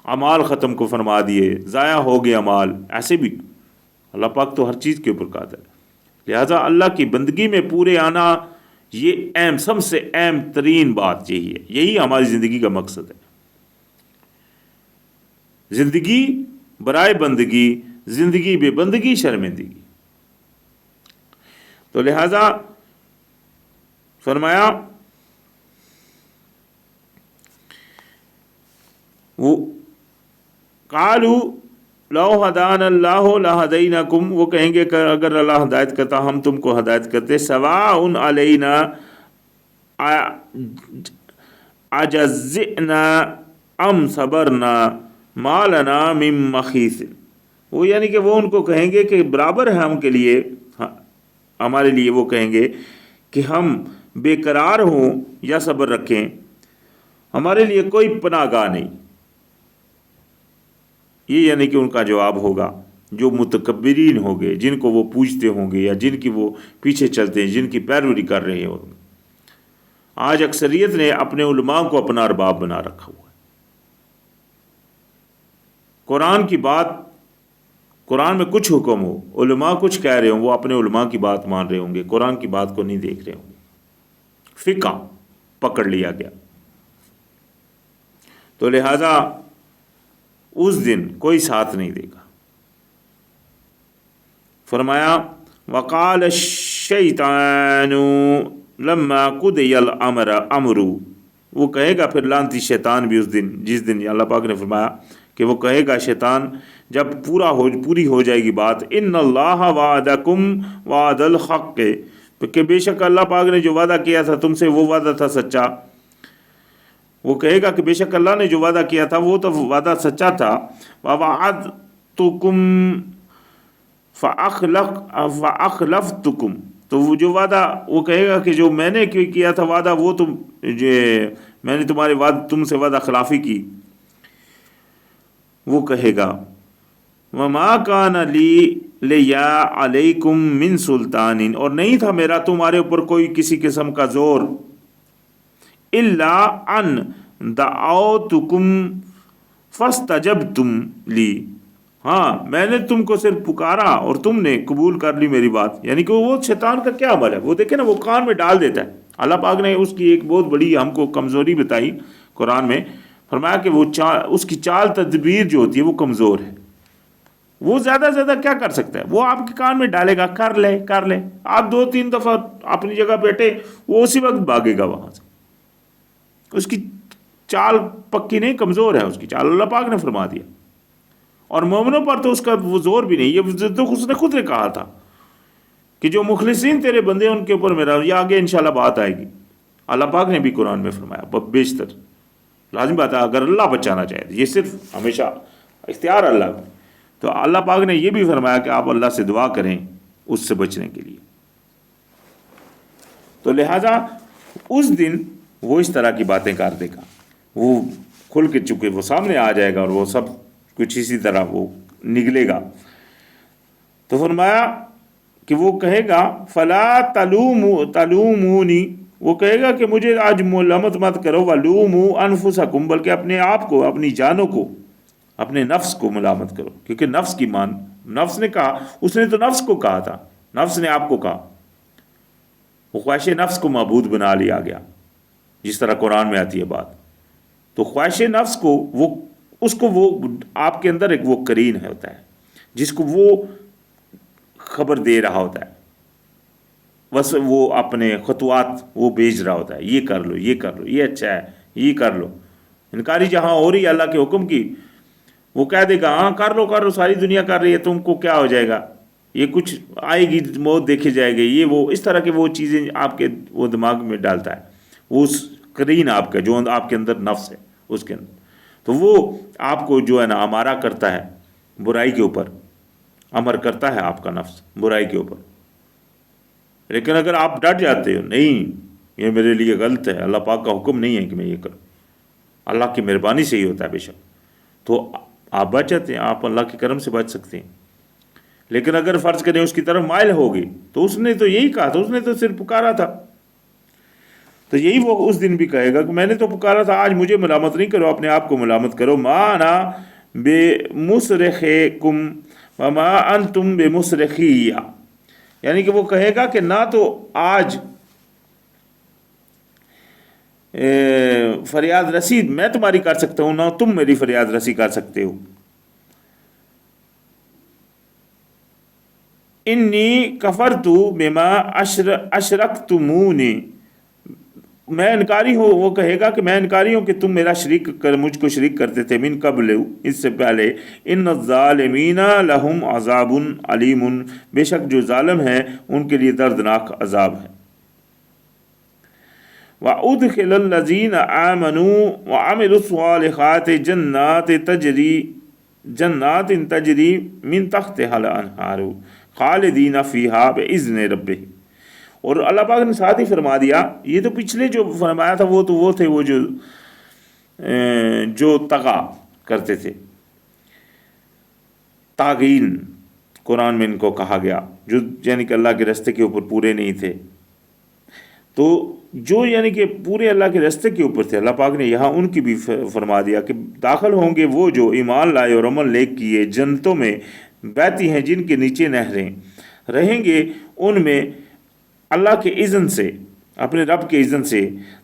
اعمال ختم کو فرما دیے، ضائع ہو گئے اعمال۔ ایسے بھی اللہ پاک تو ہر چیز کے اوپر قادر ہے، لہذا اللہ کی بندگی میں پورے آنا یہ اہم، سب سے اہم ترین بات یہی ہے، یہی ہماری زندگی کا مقصد ہے۔ زندگی برائے بندگی، زندگی بے بندگی شرمندگی۔ تو لہذا فرمایا وہ قالوا لو ہدان اللہ لہدیناکم، وہ کہیں گے کہ اگر اللہ ہدایت کرتا ہم تم کو ہدایت کرتے۔ سواء علینا اجزئنا ام صبرنا ما لنا من محیص، وہ یعنی کہ وہ ان کو کہیں گے کہ برابر ہے ہم کے لیے، ہمارے لیے وہ کہیں گے کہ ہم بے قرار ہوں یا صبر رکھیں، ہمارے لیے کوئی پناہ گاہ نہیں۔ یہ یعنی کہ ان کا جواب ہوگا جو متکبرین ہوں گے، جن کو وہ پوجتے ہوں گے یا جن کی وہ پیچھے چلتے ہیں، جن کی پیروی کر رہے ہوں گے۔ آج اکثریت نے اپنے علماء کو اپنا ارباب بنا رکھا ہوا ہے۔ قرآن کی بات، قرآن میں کچھ حکم ہو، علماء کچھ کہہ رہے ہوں، وہ اپنے علماء کی بات مان رہے ہوں گے، قرآن کی بات کو نہیں دیکھ رہے ہوں گے، فقہ پکڑ لیا گیا۔ تو لہذا اس دن کوئی ساتھ نہیں دے گا۔ فرمایا وقال الشیطان لما قضی الامر، وہ کہے گا پھر لعنتی شیطان بھی اس دن، جس دن اللہ پاک نے فرمایا کہ وہ کہے گا شیطان جب پوری ہو جائے گی بات، ان اللہ وعدکم وعد الحق، کہ بے شک اللہ پاک نے جو وعدہ کیا تھا تم سے وہ وعدہ تھا سچا۔ وہ کہے گا کہ بے شک اللہ نے جو وعدہ کیا تھا وہ تو وعدہ سچا تھا۔ وَوَعَدْتُكُمْ فَأَخْلَفْتُكُمْ، تو وہ جو وعدہ، وہ کہے گا کہ جو میں نے کیا تھا وعدہ وہ میں نے تمہارے تم سے وعدہ خلافی کی۔ وہ کہے گا وَمَا كَانَ لِي عَلَيْكُمْ مِنْ سُلْطَانٍ، اور نہیں تھا میرا تمہارے اوپر کوئی کسی قسم کا زور، إِلَّا أَن دَعَوْتُكُمْ فَاسْتَجَبْتُمْ لِي، ہاں میں نے تم کو صرف پکارا اور تم نے قبول کر لی میری بات۔ یعنی کہ وہ شیطان کا کیا عمل ہے، وہ دیکھیں نا، وہ کان میں ڈال دیتا ہے۔ اللہ پاک نے اس کی ایک بہت بڑی ہم کو کمزوری بتائی قرآن میں، فرمایا کہ وہ اس کی چال تدبیر جو ہوتی ہے وہ کمزور ہے۔ وہ زیادہ سے زیادہ کیا کر سکتا ہے؟ وہ آپ کے کان میں ڈالے گا، کر لے آپ 2-3 دفعہ اپنی جگہ بیٹھے، وہ اسی وقت بھاگے گا وہاں سے۔ اس کی چال پکی نہیں، کمزور ہے اس کی چال، اللہ پاک نے فرما دیا۔ اور مومنوں پر تو اس کا وہ زور بھی نہیں، یہ تو اس نے خود نے کہا تھا کہ جو مخلصین تیرے بندے ان کے اوپر میرا، یہ آگے انشاءاللہ بات آئے گی۔ اللہ پاک نے بھی قرآن میں فرمایا بیشتر، لازم بات ہے اگر اللہ بچانا چاہے، یہ صرف ہمیشہ اختیار اللہ کا، تو اللہ پاک نے یہ بھی فرمایا کہ آپ اللہ سے دعا کریں، اس سے بچنے کے لیے۔ تو لہٰذا اس دن وہ اس طرح کی باتیں کر دے گا، وہ کھل کے چکے وہ سامنے آ جائے گا اور وہ سب کچھ اسی طرح وہ نگلے گا۔ تو فرمایا کہ وہ کہے گا فلا تلومونی، وہ کہے گا کہ مجھے آج ملامت مت کرو، ولوموا انفسکم، بلکہ اپنے آپ کو، اپنی جانوں کو، اپنے نفس کو ملامت کرو، کیونکہ نفس کی نفس نے کہا، اس نے تو نفس کو کہا تھا، نفس نے آپ کو کہا، وہ خواہش نفس کو معبود بنا لیا گیا، جس طرح قرآن میں آتی ہے بات۔ تو خواہش نفس کو وہ آپ کے اندر ایک وہ قرین ہوتا ہے جس کو وہ خبر دے رہا ہوتا ہے، بس وہ اپنے خطوات وہ بھیج رہا ہوتا ہے، یہ کر لو، یہ کر لو، یہ اچھا ہے، یہ کر لو۔ انکاری جہاں ہو رہی ہے اللہ کے حکم کی، وہ کہہ دے گا ہاں کر لو، ساری دنیا کر رہی ہے، تم کو کیا ہو جائے گا، یہ کچھ آئے گی، موت دیکھی جائے گی، یہ وہ اس طرح کے وہ چیزیں آپ کے وہ دماغ میں ڈالتا ہے، وہ اس قرین آپ کا جو آپ کے اندر نفس ہے اس کے اندر، تو وہ آپ کو جو ہے نا امارہ کرتا ہے برائی کے اوپر، امر کرتا ہے آپ کا نفس برائی کے اوپر۔ لیکن اگر آپ ڈٹ جاتے ہو نہیں یہ میرے لیے غلط ہے، اللہ پاک کا حکم نہیں ہے کہ میں یہ کروں، اللہ کی مہربانی سے ہی ہوتا ہے بے شک، تو آپ بچ جاتے ہیں، آپ اللہ کے کرم سے بچ سکتے ہیں۔ لیکن اگر فرض کریں اس کی طرف مائل ہوگی تو اس نے تو یہی کہا تھا، اس نے تو صرف پکارا تھا، تو یہی وہ اس دن بھی کہے گا کہ میں نے تو پکارا تھا، آج مجھے ملامت نہیں کرو، اپنے آپ کو ملامت کرو۔ ما انا بمصرخکم وما انتم بمصرخی، یعنی کہ وہ کہے گا کہ نہ تو آج فریاد رسی میں تمہاری کر سکتا ہوں، نہ تم میری فریاد رسی کر سکتے ہو۔ انی کفرت بما اشرکتمونی، میں انکاری ہوں، وہ کہے گا کہ میں انکاری ہوں کہ تم میرا شریک کر مجھ کو شریک کرتے تھے، من قبل، اس سے پہلے، ان الظالمین لہم عذاب علیم، بے شک جو ظالم ہیں ان کے لیے دردناک عذاب ہے۔ وَأُدْخِلَ الَّذِينَ آمَنُوا وَعَمِلُوا الصَّالِحَاتِ جَنَّاتٍ تَجْرِي مِن تَحْتِهَا الْأَنْهَارُ خَالِدِينَ فِيهَا بِإِذْنِ رَبِّهِمْ۔ اور اللہ پاک نے ساتھ ہی فرما دیا، یہ تو پچھلے جو فرمایا تھا وہ تو وہ تھے وہ جو طغا کرتے تھے، طاغین قرآن میں ان کو کہا گیا، جو یعنی کہ اللہ کے راستے کے اوپر پورے نہیں تھے۔ تو جو یعنی کہ پورے اللہ کے راستے کے اوپر تھے، اللہ پاک نے یہاں ان کی بھی فرما دیا کہ داخل ہوں گے وہ جو ایمان لائے اور عمل نیک کیے، جنتوں میں بہتی ہیں جن کے نیچے نہریں، رہیں گے ان میں اللہ کے اذن سے، اپنے رب کے اذن سے،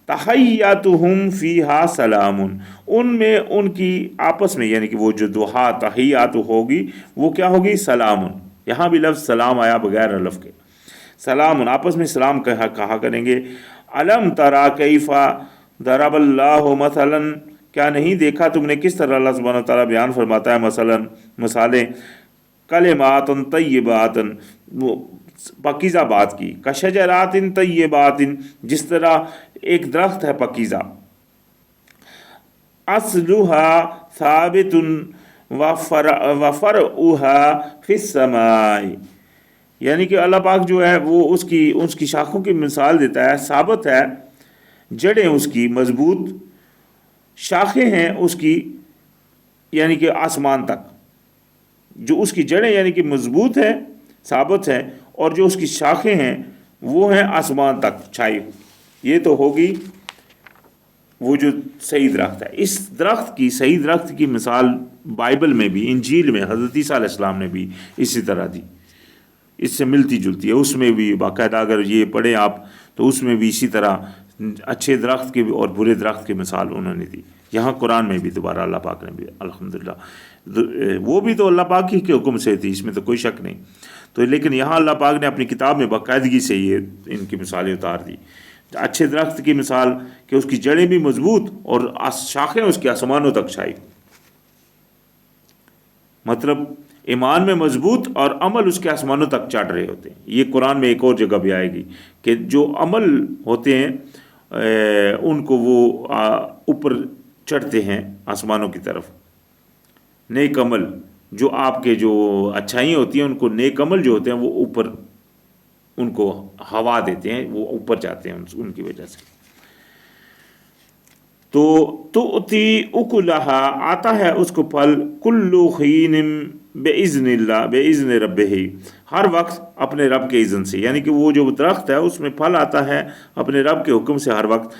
تحیاتہم فیہا سلام، ان میں ان کی آپس میں یعنی کہ وہ جو دعا تحیات ہوگی وہ کیا ہوگی؟ سلام۔ یہاں بھی لفظ سلام آیا بغیر الف کے، سلام، آپس میں سلام کہا کریں گے۔ الم ترا کیف ضرب اللہ مثلا، کیا نہیں دیکھا تم نے کس طرح اللہ سبحانہ وتعالیٰ بیان فرماتا ہے مثلا مثالیں، کلمات طیبات، پاکیزہ بات کی، کشجرات طیبات، جس طرح ایک درخت ہے پاکیزہ، اصلها ثابت وفرعها فی السماء، یعنی کہ اللہ پاک جو ہے وہ اس کی شاخوں کی مثال دیتا ہے، ثابت ہے، جڑیں اس کی مضبوط، شاخیں ہیں اس کی یعنی کہ آسمان تک، جو اس کی جڑیں یعنی کہ مضبوط ہیں، ثابت ہیں، اور جو اس کی شاخیں ہیں وہ ہیں آسمان تک چھائی۔ یہ تو ہوگی وہ جو صحیح درخت ہے۔ اس درخت کی، صحیح درخت کی مثال بائبل میں بھی، انجیل میں حضرت عیسیٰ علیہ السلام نے بھی اسی طرح دی، اس سے ملتی جلتی ہے، اس میں بھی باقاعدہ اگر یہ پڑھیں آپ تو اس میں بھی اسی طرح اچھے درخت کے اور برے درخت کی مثال انہوں نے دی۔ یہاں قرآن میں بھی دوبارہ اللہ پاک نے بھی الحمدللہ، وہ بھی تو اللہ پاک ہی کے حکم سے تھی، اس میں تو کوئی شک نہیں، تو لیکن یہاں اللہ پاک نے اپنی کتاب میں باقاعدگی سے یہ ان کی مثالیں اتار دی۔ اچھے درخت کی مثال کہ اس کی جڑیں بھی مضبوط اور شاخیں اس کے آسمانوں تک چھائی، مطلب ایمان میں مضبوط اور عمل اس کے آسمانوں تک چڑھ رہے ہوتے ہیں۔ یہ قرآن میں ایک اور جگہ بھی آئے گی کہ جو عمل ہوتے ہیں ان کو وہ اوپر چڑھتے ہیں آسمانوں کی طرف، نیک عمل جو آپ کے جو اچھائیاں ہوتی ہیں ان کو نیک عمل جو ہوتے ہیں وہ اوپر ان کو ہوا دیتے ہیں، وہ اوپر جاتے ہیں ان کی وجہ سے۔ تو تؤتی اکلہا، آتا ہے اس کو پھل، کل حین باذن اللہ باذن ربہ، ہر وقت اپنے رب کے اذن سے، یعنی کہ وہ جو درخت ہے اس میں پھل آتا ہے اپنے رب کے حکم سے ہر وقت۔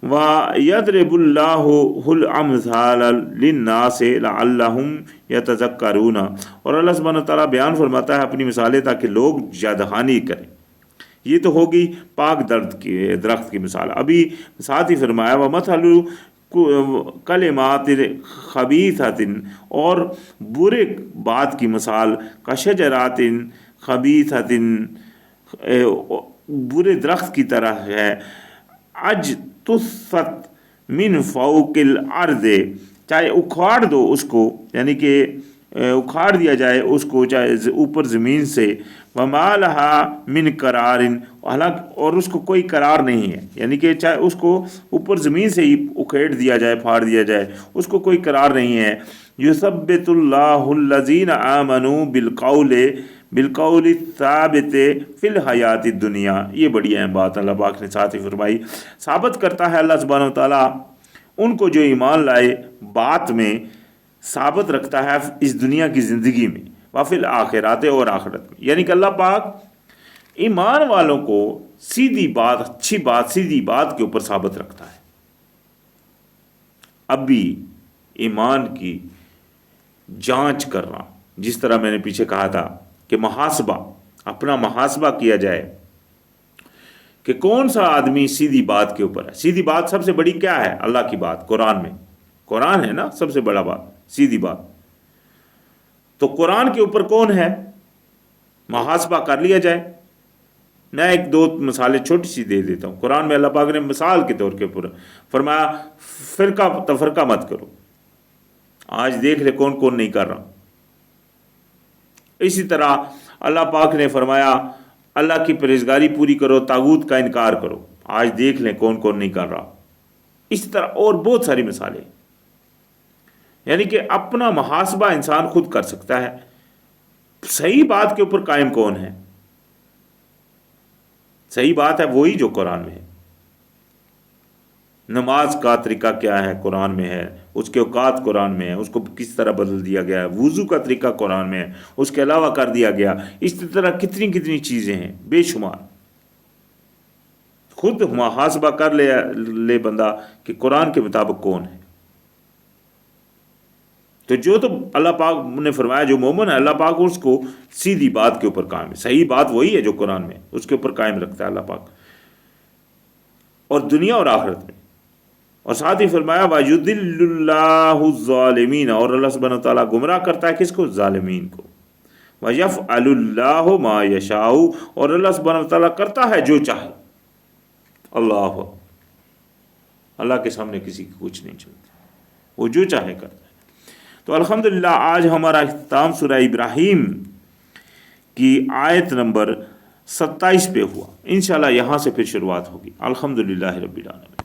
وَيَضْرِبُ اللَّهُ الْأَمْثَالَ لِلنَّاسِ لَعَلَّهُمْ يَتَذَكَّرُونَ، اور اللہ سبحانہ تعالیٰ بیان فرماتا ہے اپنی مثالیں تاکہ لوگ یاددہانی کریں۔ یہ تو ہوگی پاک درخت کی مثال۔ ابھی ساتھ ہی فرمایا وَمَثَلُ کلمات خبیثۃ، اور برے بات کی مثال، کشجرات خبیثۃ، برے درخت کی طرح ہے، اجتثت من فوق الارض، چاہے اکھاڑ دو اس کو، یعنی کہ اکھاڑ دیا جائے اس کو چاہے اوپر زمین سے، وما لها من قرار، اور اس کو کوئی قرار نہیں ہے، یعنی کہ چاہے اس کو اوپر زمین سے ہی اکھیڑ دیا جائے، پھاڑ دیا جائے، اس کو کوئی قرار نہیں ہے۔ یثبت اللہ الذین آمنوا بالقول الثابت فی الحیات الدنیا، یہ بڑی اہم بات اللہ پاک نے ساتھ ہی فرمائی۔ ثابت کرتا ہے اللہ سبحانہ وتعالیٰ ان کو جو ایمان لائے بات میں، ثابت رکھتا ہے اس دنیا کی زندگی میں، وفی الآخرات، اور آخرت میں، یعنی کہ اللہ پاک ایمان والوں کو سیدھی بات، اچھی بات، سیدھی بات کے اوپر ثابت رکھتا ہے۔ اب بھی ایمان کی جانچ کرنا، جس طرح میں نے پیچھے کہا تھا کہ محاسبہ، اپنا محاسبہ کیا جائے کہ کون سا آدمی سیدھی بات کے اوپر ہے۔ سیدھی بات سب سے بڑی کیا ہے؟ اللہ کی بات، قرآن میں، قرآن ہے نا سب سے بڑا بات، سیدھی بات۔ تو قرآن کے اوپر کون ہے؟ محاسبہ کر لیا جائے۔ میں ایک دو مثالیں چھوٹی سی دے دیتا ہوں۔ قرآن میں اللہ پاک نے مثال کے طور کے اوپر فرمایا فرقہ تفرقہ مت کرو۔ آج دیکھ لے کون کون نہیں کر رہا۔ اسی طرح اللہ پاک نے فرمایا اللہ کی پرہیزگاری پوری کرو، طاغوت کا انکار کرو۔ آج دیکھ لیں کون کون نہیں کر رہا۔ اسی طرح اور بہت ساری مثالیں، یعنی کہ اپنا محاسبہ انسان خود کر سکتا ہے۔ صحیح بات کے اوپر قائم کون ہے؟ صحیح بات ہے وہی جو قرآن میں ہے۔ نماز کا طریقہ کیا ہے؟ قرآن میں ہے۔ اس کے اوقات قرآن میں ہے، اس کو کس طرح بدل دیا گیا ہے۔ وضو کا طریقہ قرآن میں ہے، اس کے علاوہ کر دیا گیا۔ اس طرح کتنی کتنی چیزیں ہیں، بے شمار۔ خود محاسبہ کر لے بندہ کہ قرآن کے مطابق کون ہے۔ تو جو تو اللہ پاک نے فرمایا جو مومن ہے، اللہ پاک اس کو سیدھی بات کے اوپر قائم ہے۔ صحیح بات وہی ہے جو قرآن میں، اس کے اوپر قائم رکھتا ہے اللہ پاک، اور دنیا اور آخرت میں۔ اور ساتھ ہی فرمایا وَيُضِلُّ اللَّهُ الظَّالِمِينَ، اور اللہ سبحانہ وتعالیٰ گمراہ کرتا ہے کس کو؟ ظالمین کو۔ وَيَفْعَلُ اللَّهُ مَا يَشَاءُ، اور اللہ سبحانہ وتعالیٰ کرتا ہے جو چاہے۔ اللہ کے سامنے کسی کی کچھ نہیں چلتا، وہ جو چاہے کرتا ہے۔ تو الحمدللہ آج ہمارا اختتام سورہ ابراہیم کی آیت نمبر 27 پہ ہوا۔ انشاءاللہ یہاں سے پھر شروعات ہوگی۔ الحمدللہ رب العالمین۔